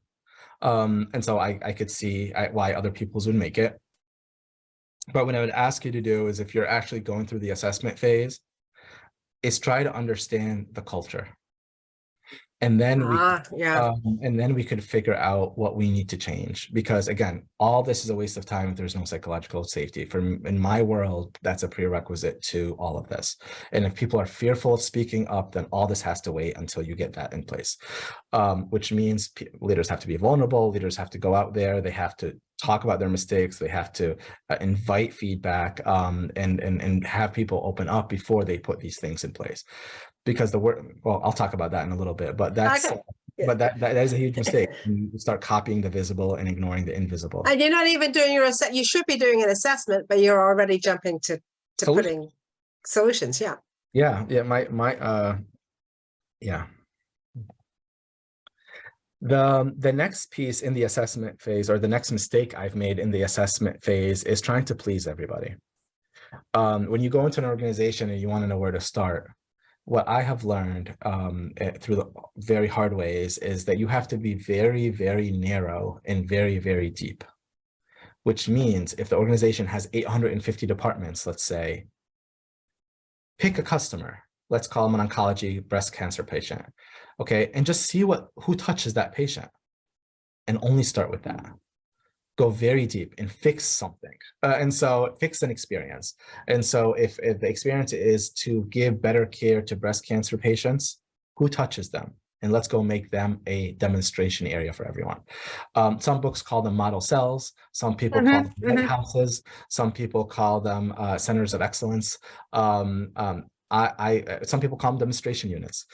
and so I could see why other people's would make it. But what I would ask you to do is, if you're actually going through the assessment phase, is try to understand the culture. And then we could figure out what we need to change, because again, all this is a waste of time if there's no psychological safety. In my world, that's a prerequisite to all of this. And if people are fearful of speaking up, then all this has to wait until you get that in place, which means leaders have to be vulnerable. Leaders have to go out there. They have to talk about their mistakes. They have to invite feedback, and have people open up before they put these things in place. Because I'll talk about that in a little bit, but that is a huge mistake. You start copying the visible and ignoring the invisible. And you're not even doing you should be doing an assessment, but you're already jumping to putting solutions. Yeah. The next piece in the assessment phase, or the next mistake I've made in the assessment phase, is trying to please everybody. When you go into an organization and you want to know where to start, what I have learned through the very hard ways is that you have to be very, very narrow and very, very deep, which means if the organization has 850 departments, let's say, pick a customer. Let's call them an oncology breast cancer patient, okay? And just see who touches that patient, and only start with that. Go very deep and fix something. And so fix an experience. And so if the experience is to give better care to breast cancer patients, who touches them? And let's go make them a demonstration area for everyone. Some books call them model cells. Some people call them lighthouses. Some people call them centers of excellence. Some people call them demonstration units.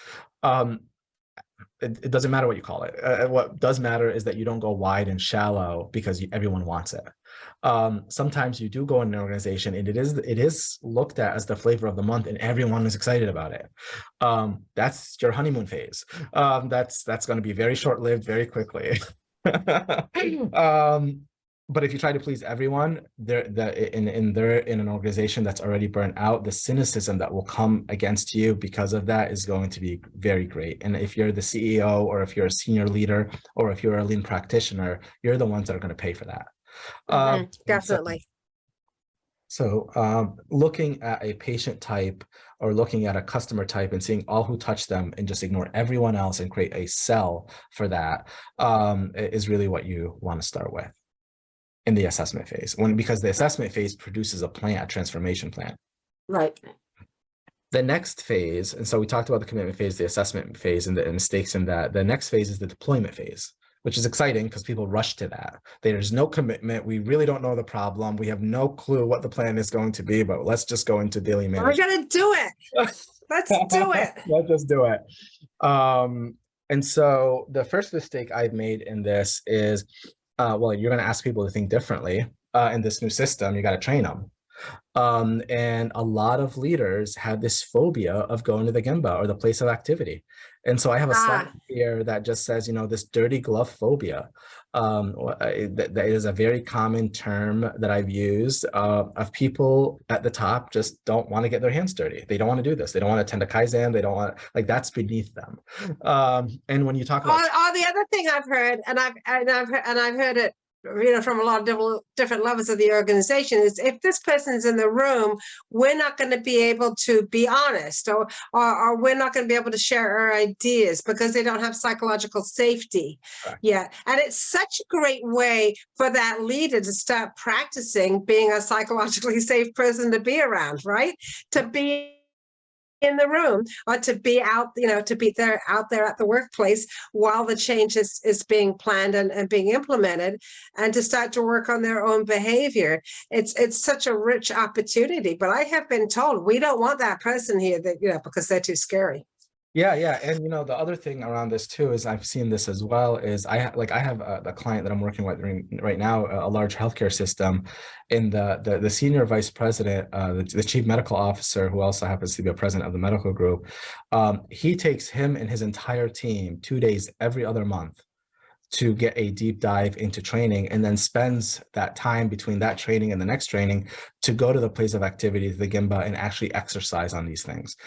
It doesn't matter what you call it. What does matter is that you don't go wide and shallow because everyone wants it. Sometimes you do go in an organization and it is looked at as the flavor of the month and everyone is excited about it. That's your honeymoon phase. That's going to be very short-lived, very quickly. But if you try to please everyone, they're in an organization that's already burnt out, the cynicism that will come against you because of that is going to be very great. And if you're the CEO, or if you're a senior leader, or if you're a lean practitioner, you're the ones that are going to pay for that. Definitely. So looking at a patient type or looking at a customer type and seeing all who touch them and just ignore everyone else and create a cell for that is really what you want to start with in the assessment phase, because the assessment phase produces a transformation plan. Right. The next phase, and so we talked about the commitment phase, the assessment phase, and the mistakes in that. The next phase is the deployment phase, which is exciting because people rush to that. There's no commitment. We really don't know the problem. We have no clue what the plan is going to be, but let's just go into daily management. We're going to do it. Let's do it. Let's just do it. And so the first mistake I've made in this is, well, you're going to ask people to think differently in this new system. You got to train them. And a lot of leaders have this phobia of going to the Gemba, or the place of activity. And so I have a slide here that just says, this dirty glove phobia. That is a very common term that I've used of people at the top just don't want to get their hands dirty. They don't want to do this. They don't want to attend a Kaizen. They don't want, that's beneath them. And when you talk about the other thing I've heard, and I've heard it from a lot of different levels of the organization, is if this person's in the room, we're not going to be able to be honest, or we're not going to be able to share our ideas because they don't have psychological safety yet. And it's such a great way for that leader to start practicing being a psychologically safe person to be around, right? To be in the room, or to be out, to be there out there at the workplace while the change is being planned and being implemented, and to start to work on their own behavior. It's such a rich opportunity, but I have been told we don't want that person here that, because they're too scary. Yeah. And the other thing around this too is I've seen this as well is I have a client that I'm working with right now, a large healthcare system, and the senior vice president, the chief medical officer, who also happens to be a president of the medical group, he takes him and his entire team 2 days every other month to get a deep dive into training, and then spends that time between that training and the next training to go to the place of activity, the Gemba, and actually exercise on these things.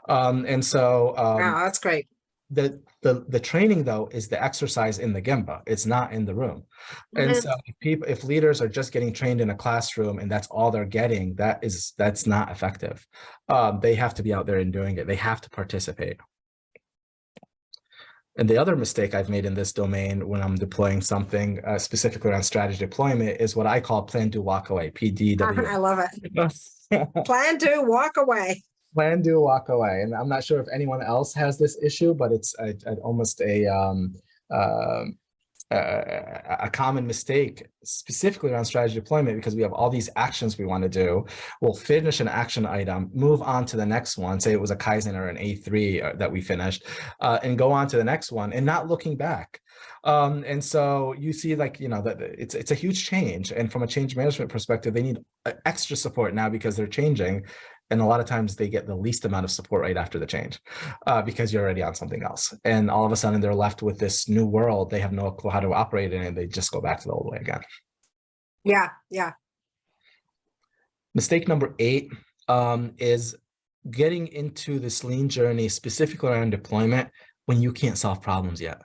Wow, that's great. The training though is the exercise in the Gemba. It's not in the room. And so if leaders are just getting trained in a classroom and that's all they're getting, that's not effective. They have to be out there and doing it. They have to participate. And the other mistake I've made in this domain when I'm deploying something specifically around strategy deployment is what I call plan, do, walk away, PDW. I love it. Plan, do, walk away. Plan, do, walk away. And I'm not sure if anyone else has this issue, but it's almost a common mistake, specifically around strategy deployment, because we have all these actions we want to do. We'll finish an action item, move on to the next one, say it was a Kaizen or an A3 that we finished, and go on to the next one, and not looking back. And so you see, that it's a huge change. And from a change management perspective, they need extra support now because they're changing. And a lot of times they get the least amount of support right after the change because you're already on something else. And all of a sudden they're left with this new world. They have no clue how to operate in it. They just go back to the old way again. Yeah. Mistake number 8 is getting into this lean journey, specifically around deployment, when you can't solve problems yet.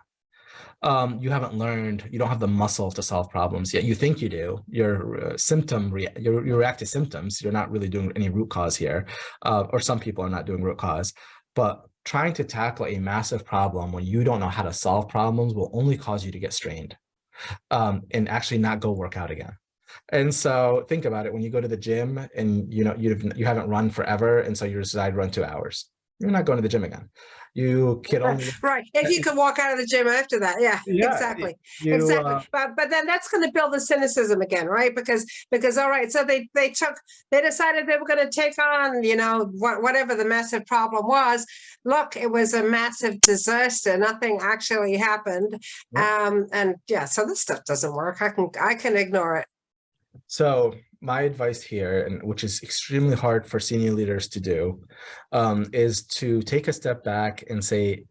You haven't learned, you don't have the muscle to solve problems yet. You think you do. Your you react to symptoms. You're not really doing any root cause here, or some people are not doing root cause. But trying to tackle a massive problem when you don't know how to solve problems will only cause you to get strained, and actually not go work out again. And so think about it: when you go to the gym and you haven't run forever, and so you decide to run 2 hours, you're not going to the gym again. You can only if you can walk out of the gym after that. Yeah, exactly. But then that's going to build the cynicism again, right? Because all right, so they decided they were going to take on whatever the massive problem was. Look, it was a massive disaster. Nothing actually happened. So this stuff doesn't work. I can ignore it. So my advice here, and which is extremely hard for senior leaders to do, is to take a step back and say,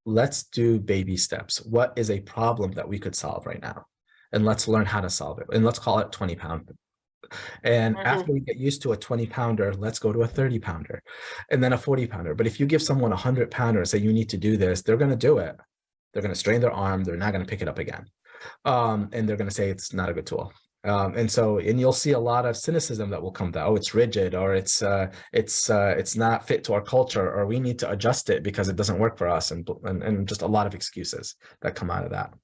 let's do baby steps. What is a problem that we could solve right now? And let's learn how to solve it. And let's call it 20-pound. And after we get used to a 20-pounder, let's go to a 30-pounder and then a 40-pounder. But if you give someone a 100-pounder and say, you need to do this, they're going to do it. They're going to strain their arm. They're not going to pick it up again. And they're going to say it's not a good tool. And you'll see a lot of cynicism that will come down. Oh, it's rigid, or it's not fit to our culture, or we need to adjust it because it doesn't work for us, and just a lot of excuses that come out of that.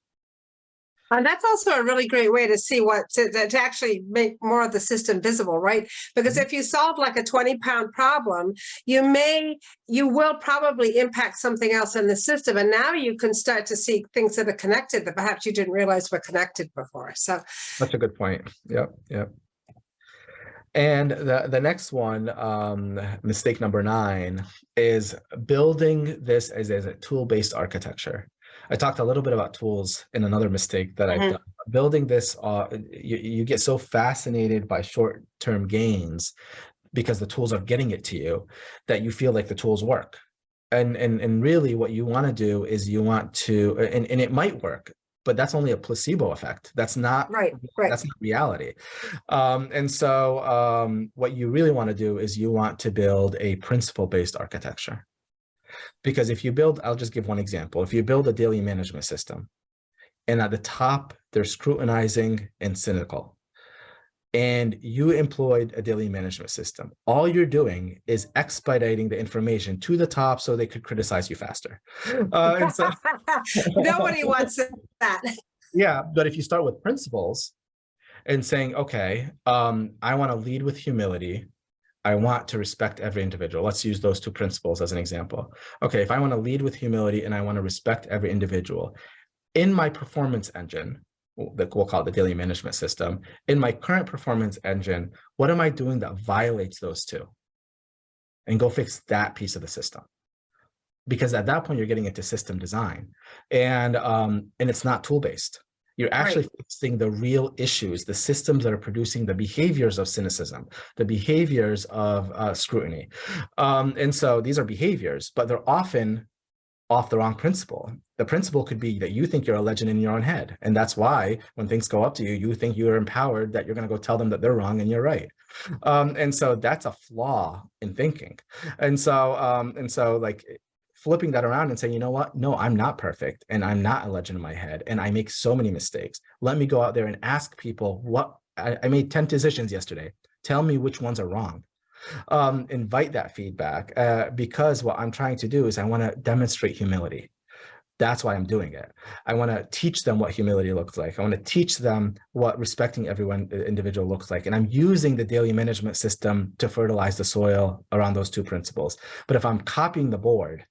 And that's also a really great way to see to actually make more of the system visible, right? Because if you solve like a 20-pound problem, you will probably impact something else in the system. And now you can start to see things that are connected that perhaps you didn't realize were connected before. So that's a good point. Yep. And the next one, mistake number 9, is building this as a tool-based architecture. I talked a little bit about tools in another mistake that I've done. Building this, you get so fascinated by short-term gains because the tools are getting it to you that you feel like the tools work. And really what you want to do is you want to, and it might work, but that's only a placebo effect. That's not right. That's not reality. And so what you really want to do is you want to build a principle-based architecture. Because if you build, I'll just give one example. If you build a daily management system, And at the top, they're scrutinizing and cynical. And you employed a daily management system. All you're doing is expediting the information to the top so they could criticize you faster. And so, Nobody wants that. yeah, but if you start with principles and saying, okay, I want to lead with humility. I want to respect every individual. Let's use those two principles as an example. Okay, if I want to lead with humility and I want to respect every individual, in my performance engine, we'll call it the daily management system, in my current performance engine, what am I doing that violates those two? And go fix that piece of the system. Because at that point, you're getting into system design. And it's not tool-based. You're actually fixing the real issues, the systems that are producing the behaviors of cynicism, the behaviors of scrutiny. And so these are behaviors, but they're often off the wrong principle. The principle could be that you think you're a legend in your own head. And that's why when things go up to you, you think you're empowered, that you're going to go tell them that they're wrong and you're right. And so that's a flaw in thinking. And so like flipping that around and saying, you know what? No, I'm not perfect. And I'm not a legend in my head. And I make so many mistakes. Let me go out there and ask people what I made 10 decisions yesterday. Tell me which ones are wrong. Invite that feedback because what I'm trying to do is I want to demonstrate humility. That's why I'm doing it. I want to teach them what humility looks like. I want to teach them what respecting everyone individual looks like. And I'm using the daily management system to fertilize the soil around those two principles. But if I'm copying the board,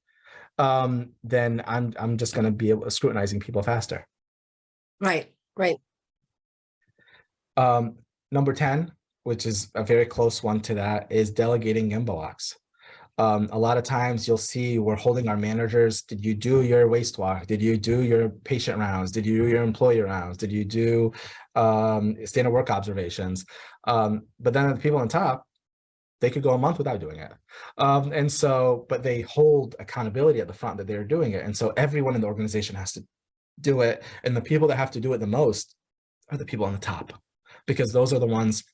then I'm just going to be able to scrutinizing people faster. Right. Number 10, which is a very close one to that, is delegating Gemba walks. A lot of times you'll see we're holding our managers. Did you do your waste walk? Did you do your patient rounds? Did you do your employee rounds? Did you do standard work observations? But then the people on top, they could go a month without doing it. But they hold accountability at the front that they're doing it. And so everyone in the organization has to do it. And the people that have to do it the most are the people on the top, because those are the ones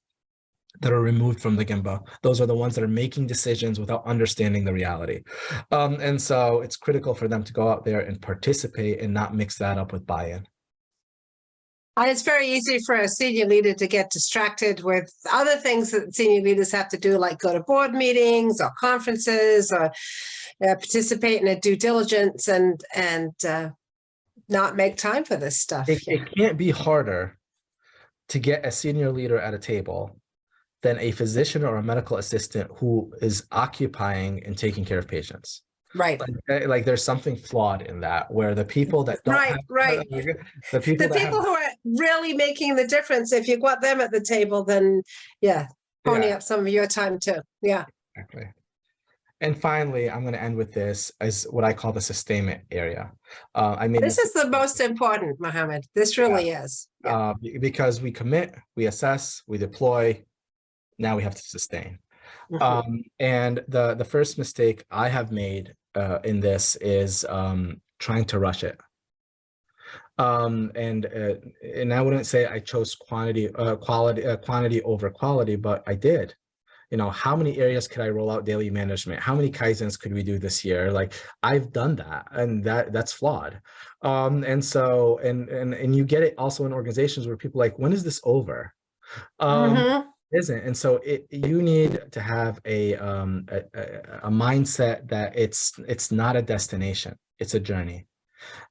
that are removed from the Gemba. Those are the ones that are making decisions without understanding the reality. And so it's critical for them to go out there and participate and not mix that up with buy-in. And it's very easy for a senior leader to get distracted with other things that senior leaders have to do, like go to board meetings or conferences or participate in a due diligence and not make time for this stuff. It can't be harder to get a senior leader at a table than a physician or a medical assistant who is occupying and taking care of patients. Right. Like there's something flawed in that, where the people that don't the people who are really making the difference, if you got them at the table, then pony up some of your time too. Yeah. Exactly. And finally, I'm going to end with this as what I call the sustainment area. This is the most important, Mohamed. This really is. Yeah. Because we commit, we assess, we deploy. Now we have to sustain. Mm-hmm. And the first mistake I have made in this is trying to rush it. And I wouldn't say I chose quantity over quality, but I did. You know, how many areas could I roll out daily management? How many Kaizens could we do this year? Like I've done that, and that's flawed. And so you get it also in organizations where people are like, when is this over? Isn't. And so you need to have a mindset that it's not a destination, it's a journey.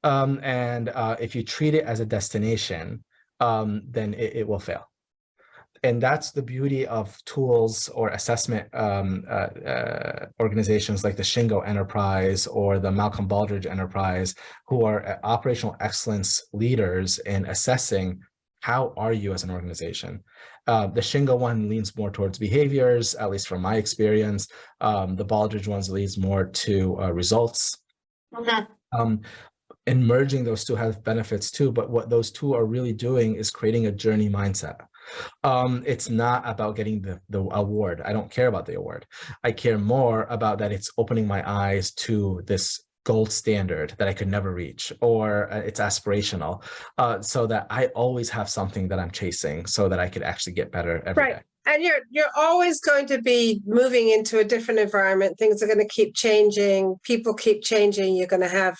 And if you treat it as a destination, then it will fail. And that's the beauty of tools or assessment organizations like the Shingo Enterprise or the Malcolm Baldrige Enterprise, who are operational excellence leaders in assessing how are you as an organization. The Shingo one leans more towards behaviors, at least from my experience. The Baldrige ones leans more to results. Okay. And merging those two have benefits too, but what those two are really doing is creating a journey mindset. It's not about getting the award. I don't care about the award. I care more about that it's opening my eyes to this gold standard that I could never reach, or it's aspirational, so that I always have something that I'm chasing so that I could actually get better every day. And you're always going to be moving into a different environment. Things are going to keep changing. People keep changing. You're going to have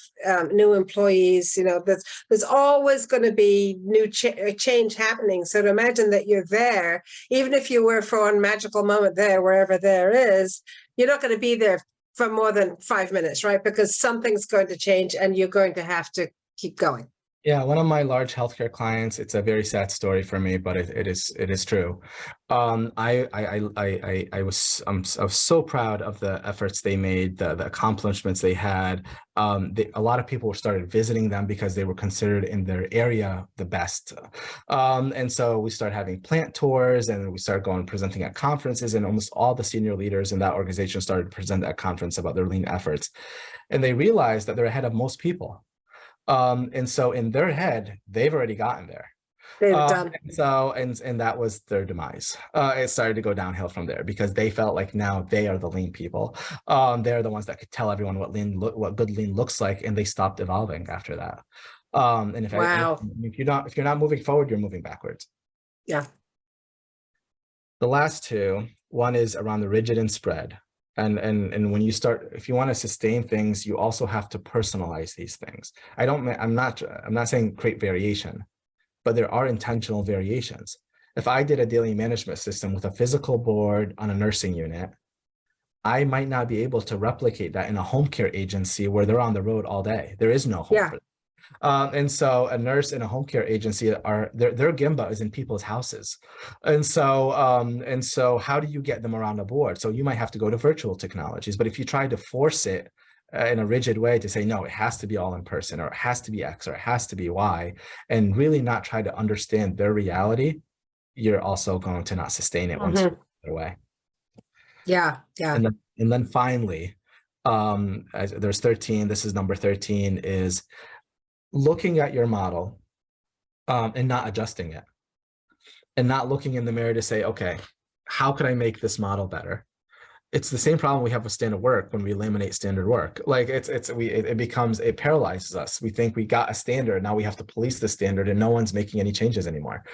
new employees. There's always going to be new change happening. So to imagine that you're there, even if you were for one magical moment there, wherever there is, you're not going to be there for more than 5 minutes, right? Because something's going to change, and you're going to have to keep going. Yeah, one of my large healthcare clients, it's a very sad story for me, but it is true. I was so proud of the efforts they made, the accomplishments they had. A lot of people started visiting them because they were considered in their area the best. And so we started having plant tours, and we started going presenting at conferences, and almost all the senior leaders in that organization started to present at conference about their lean efforts. And they realized that they're ahead of most people. And so in their head, they've already gotten there. They've done. And that was their demise. It started to go downhill from there because they felt like now they are the lean people. They're the ones that could tell everyone what good lean looks like, and they stopped evolving after that. And if you're not moving forward, you're moving backwards. Yeah. The last two, one is around the rigid and spread. And when you start, if you want to sustain things, you also have to personalize these things. I'm not saying create variation, but there are intentional variations. If I did a daily management system with a physical board on a nursing unit, I might not be able to replicate that in a home care agency where they're on the road all day. There is no home for them. And so a nurse in a home care agency their Gemba is in people's houses. And so how do you get them around the board? So you might have to go to virtual technologies, but if you try to force it in a rigid way to say, no, it has to be all in person, or it has to be X, or it has to be Y, and really not try to understand their reality, you're also going to not sustain it once you're their way. Yeah. Yeah. And then finally, there's 13, this is number 13, is looking at your model and not adjusting it, and not looking in the mirror to say, okay, how could I make this model better? It's the same problem we have with standard work when we eliminate standard work. Like it paralyzes us. We think we got a standard, now we have to police the standard, and no one's making any changes anymore.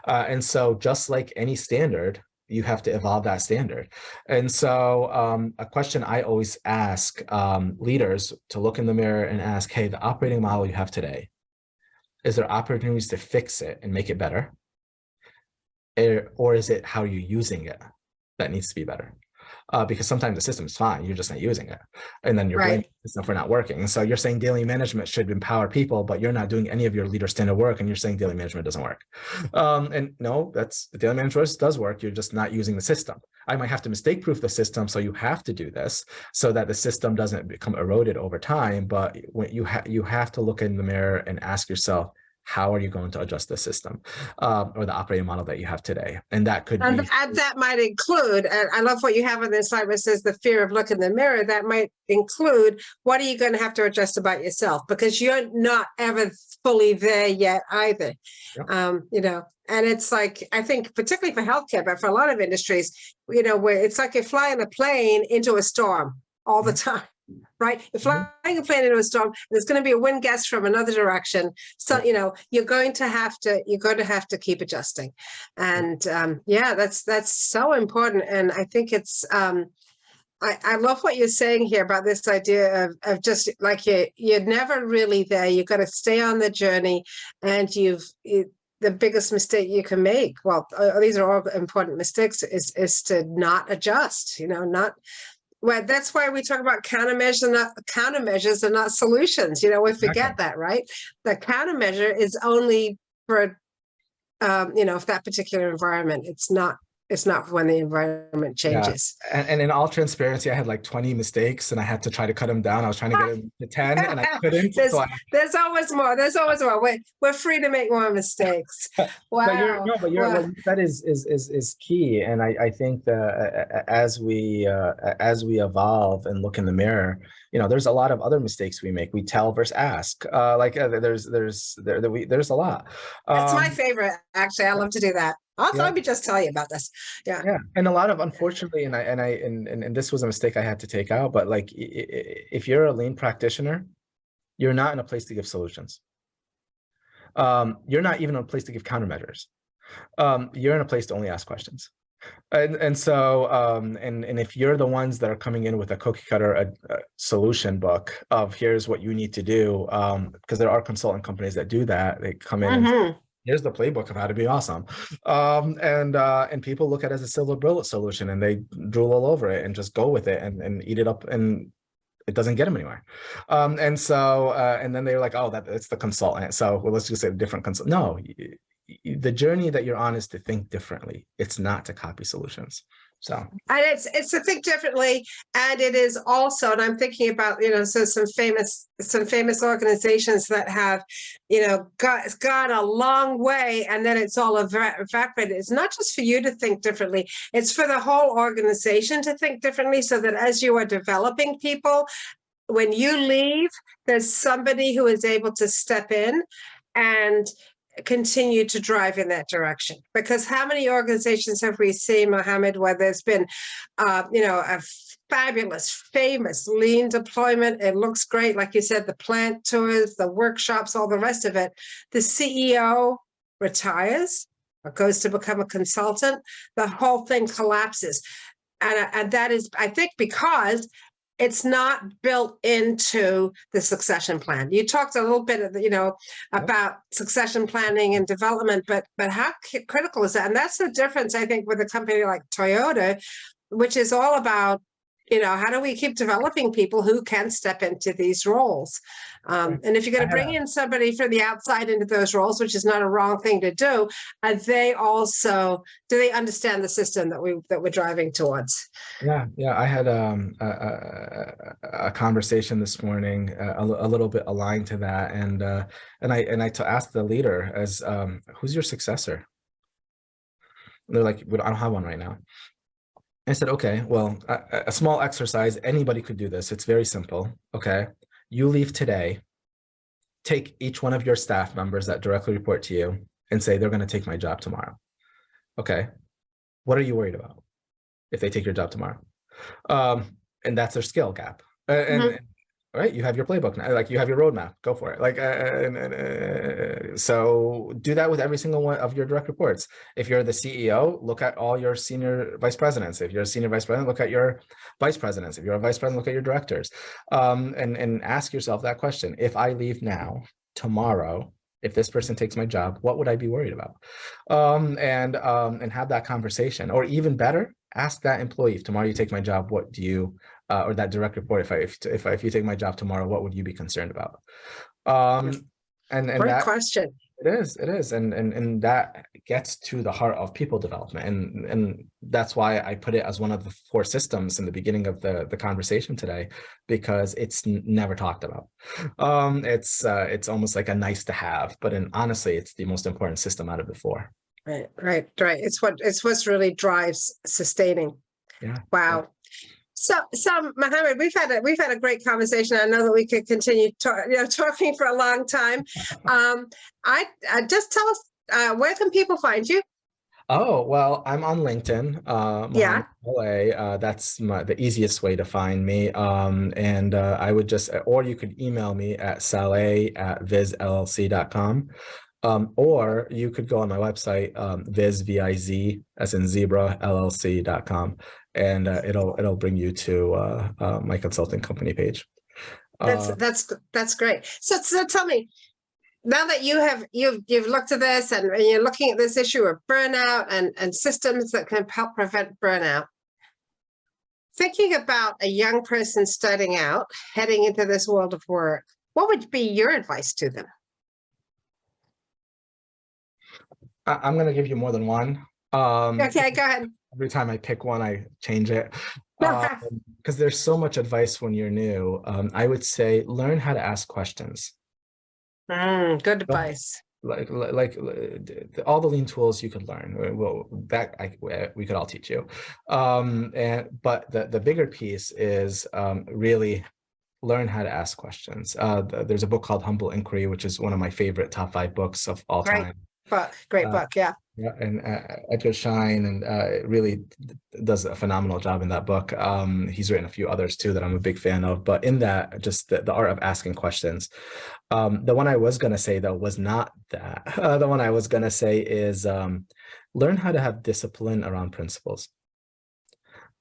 And so just like any standard, you have to evolve that standard. And so a question I always ask leaders to look in the mirror and ask, hey, the operating model you have today, is there opportunities to fix it and make it better? Or is it how you're using it that needs to be better? Because sometimes the system is fine, you're just not using it. And then you're blaming the system for not working. And so you're saying daily management should empower people, but you're not doing any of your leader standard work, and you're saying daily management doesn't work. And no, the daily management does work. You're just not using the system. I might have to mistake proof the system, so you have to do this so that the system doesn't become eroded over time. But when you have to look in the mirror and ask yourself, how are you going to adjust the system or the operating model that you have today? And that could be. And that might include, and I love what you have on this slide where it says the fear of looking in the mirror. That might include, what are you going to have to adjust about yourself? Because you're not ever fully there yet either. Yep. And it's like, I think particularly for healthcare, but for a lot of industries, where it's like you're flying a plane into a storm all the time. Right, you're flying a plane into a storm. There's going to be a wind gust from another direction. So you're going to have to keep adjusting, and that's so important. And I think it's I love what you're saying here about this idea of just like you're never really there. You've got to stay on the journey, and the biggest mistake you can make. Well, these are all important mistakes. Is to not adjust. Well, that's why we talk about countermeasures and not solutions. We forget that, right? The countermeasure is only for, for that particular environment. It's not when the environment changes. Yeah. And in all transparency, I had like 20 mistakes, and I had to try to cut them down. I was trying to get them to 10, and I couldn't. There's always more. We're free to make more mistakes. Wow. What you said is key. And I think that as we evolve and look in the mirror, there's a lot of other mistakes we make. We tell versus ask. There's a lot. That's my favorite. Actually, I love to do that. Let me just tell you about this. Yeah. And a lot of, unfortunately, and this was a mistake I had to take out, but like, if you're a lean practitioner, you're not in a place to give solutions. You're not even in a place to give countermeasures. You're in a place to only ask questions. And so and if you're the ones that are coming in with a cookie cutter solution book of here's what you need to do, because there are consultant companies that do that. They come in and Mm-hmm. here's the playbook of how to be awesome. And people look at it as a silver bullet solution and they drool all over it and just go with it and eat it up, and it doesn't get them anywhere. And then they're like, oh, it's the consultant. So well, let's just say a different consultant. No, the journey that you're on is to think differently. It's not to copy solutions. So And it's to think differently, and it is also, and I'm thinking about, so some famous organizations that have, gone a long way, and then it's all evaporated. It's not just for you to think differently; it's for the whole organization to think differently, so that as you are developing people, when you leave, there's somebody who is able to step in and continue to drive in that direction. Because how many organizations have we seen, Mohamed, where there's been, a fabulous, famous lean deployment? It looks great. Like you said, the plant tours, the workshops, all the rest of it. The CEO retires or goes to become a consultant. The whole thing collapses. And that is, I think, because it's not built into the succession plan. You talked a little bit, about succession planning and development, but how critical is that? And that's the difference, I think, with a company like Toyota, which is all about, how do we keep developing people who can step into these roles? And if you're going to bring in somebody from the outside into those roles, which is not a wrong thing to do, do they understand the system that we're driving towards? yeah, I had a conversation this morning, a little bit aligned to that, and I asked the leader, as who's your successor? And they're like, I don't have one right now. I said, okay, well, a small exercise, anybody could do this. It's very simple. Okay. You leave today, take each one of your staff members that directly report to you and say, they're going to take my job tomorrow. Okay. What are you worried about if they take your job tomorrow? And that's their skill gap. Right, you have your playbook now, like you have your roadmap, go for it. Like, so do that with every single one of your direct reports. If you're the CEO, look at all your senior vice presidents. If you're a senior vice president, look at your vice presidents. If you're a vice president, look at your directors, and ask yourself that question. If I leave now, tomorrow, if this person takes my job, what would I be worried about? And have that conversation. Or even better, ask that employee, if tomorrow you take my job, what do you, or that direct report, if you take my job tomorrow, what would you be concerned about? And Great that question. It is, and that gets to the heart of people development, and that's why I put it as one of the 4 systems in the beginning of the conversation today, because it's never talked about. It's almost like a nice to have, but honestly, it's the most important system out of the 4. Right. It's what really drives sustaining. Yeah. Wow. Yeah. So Mohamed, we've had a great conversation. I know that we could continue talking for a long time. I just tell us, where can people find you? Oh, well, I'm on LinkedIn. Mohamed Saleh, that's the easiest way to find me. And I would just, or you could email me at saleh@vizllc.com. Or you could go on my website, viz, as in zebra, llc.com, and it'll bring you to my consulting company page. That's great. So tell me, now that you've looked at this and you're looking at this issue of burnout and systems that can help prevent burnout, thinking about a young person starting out, heading into this world of work, what would be your advice to them? I'm going to give you more than one. Okay, go ahead. Every time I pick one, I change it. Because there's so much advice when you're new. I would say learn how to ask questions. Good advice. Like all the lean tools you could learn. Well, we could all teach you. But the bigger piece is really learn how to ask questions. There's a book called Humble Inquiry, which is one of my favorite top 5 books of all time. Great book, yeah. Yeah, and Edgar Schein really does a phenomenal job in that book. He's written a few others too that I'm a big fan of, but in that, just the art of asking questions. The one I was going to say though was not that. The one I was going to say is learn how to have discipline around principles.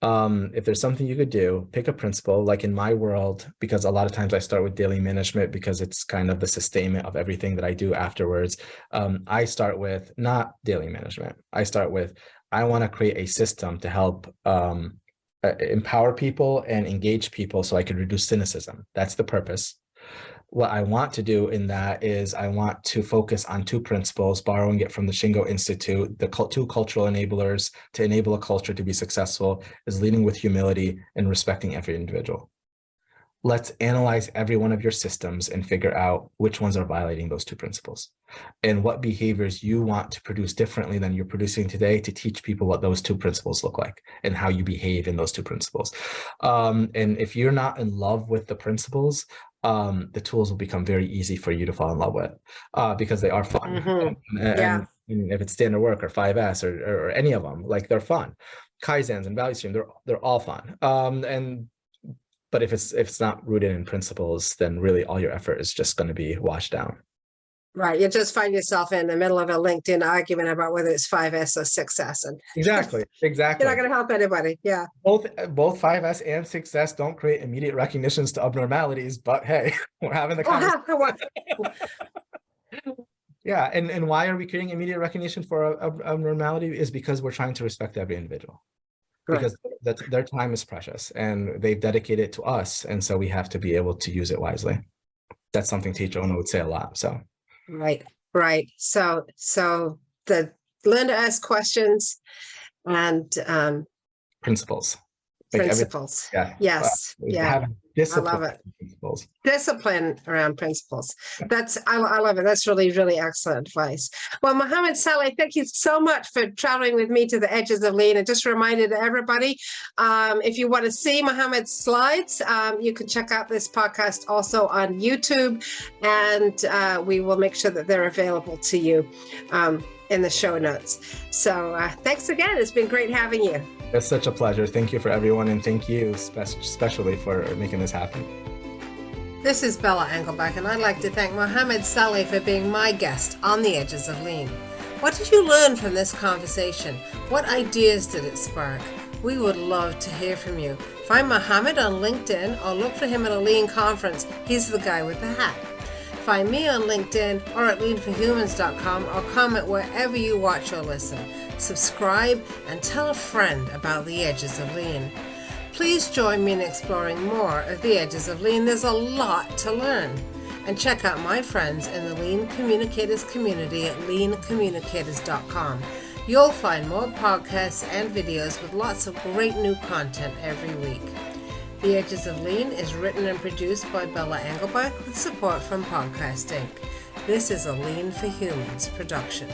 If there's something you could do, pick a principle. Like in my world, because a lot of times I start with daily management because it's kind of the sustainment of everything that I do afterwards. I start with not daily management. I start with, I want to create a system to help empower people and engage people so I can reduce cynicism. That's the purpose. What I want to do in that is I want to focus on two principles, borrowing it from the Shingo Institute. The two cultural enablers to enable a culture to be successful is leading with humility and respecting every individual. Let's analyze every one of your systems and figure out which ones are violating those two principles and what behaviors you want to produce differently than you're producing today to teach people what those two principles look like and how you behave in those two principles. And if you're not in love with the principles, the tools will become very easy for you to fall in love with because they are fun. Mm-hmm. And if it's standard work or 5S or any of them, like they're fun. Kaizens and value stream, they're all fun. But if it's not rooted in principles, then really all your effort is just going to be washed down. Right. You just find yourself in the middle of a LinkedIn argument about whether it's 5S or 6S. And Exactly. you're not going to help anybody. Yeah. Both 5S and 6S don't create immediate recognitions to abnormalities, but hey, we're having the conversation. Yeah. And why are we creating immediate recognition for abnormality is because we're trying to respect every individual. Because their time is precious and they've dedicated it to us. And so we have to be able to use it wisely. That's something Teacher Ono would say a lot. So Right. So the learn to ask questions and principles. Principles. Yes. Discipline. I love it. Principles. Discipline around principles. I love it. That's really, really excellent advice. Well, Mohamed Saleh, thank you so much for traveling with me to the edges of lean. And just reminded everybody, if you want to see Mohamed's slides, you can check out this podcast also on YouTube, and we will make sure that they're available to you in the show notes. So thanks again. It's been great having you. It's such a pleasure. Thank you for everyone, and thank you especially for making this happen. This is Bella Engelbach, and I'd like to thank Mohamed Saleh for being my guest on the Edges of Lean. What did you learn from this conversation? What ideas did it spark? We would love to hear from you. Find Mohamed on LinkedIn or look for him at a Lean conference. He's the guy with the hat. Find me on LinkedIn or at leanforhumans.com or comment wherever you watch or listen. Subscribe and tell a friend about the Edges of Lean. Please join me in exploring more of the Edges of Lean. There's a lot to learn. And check out my friends in the Lean Communicators community at leancommunicators.com. You'll find more podcasts and videos with lots of great new content every week. The Edges of Lean is written and produced by Bella Engelbach with support from Podcast Inc. This is a Lean for Humans production.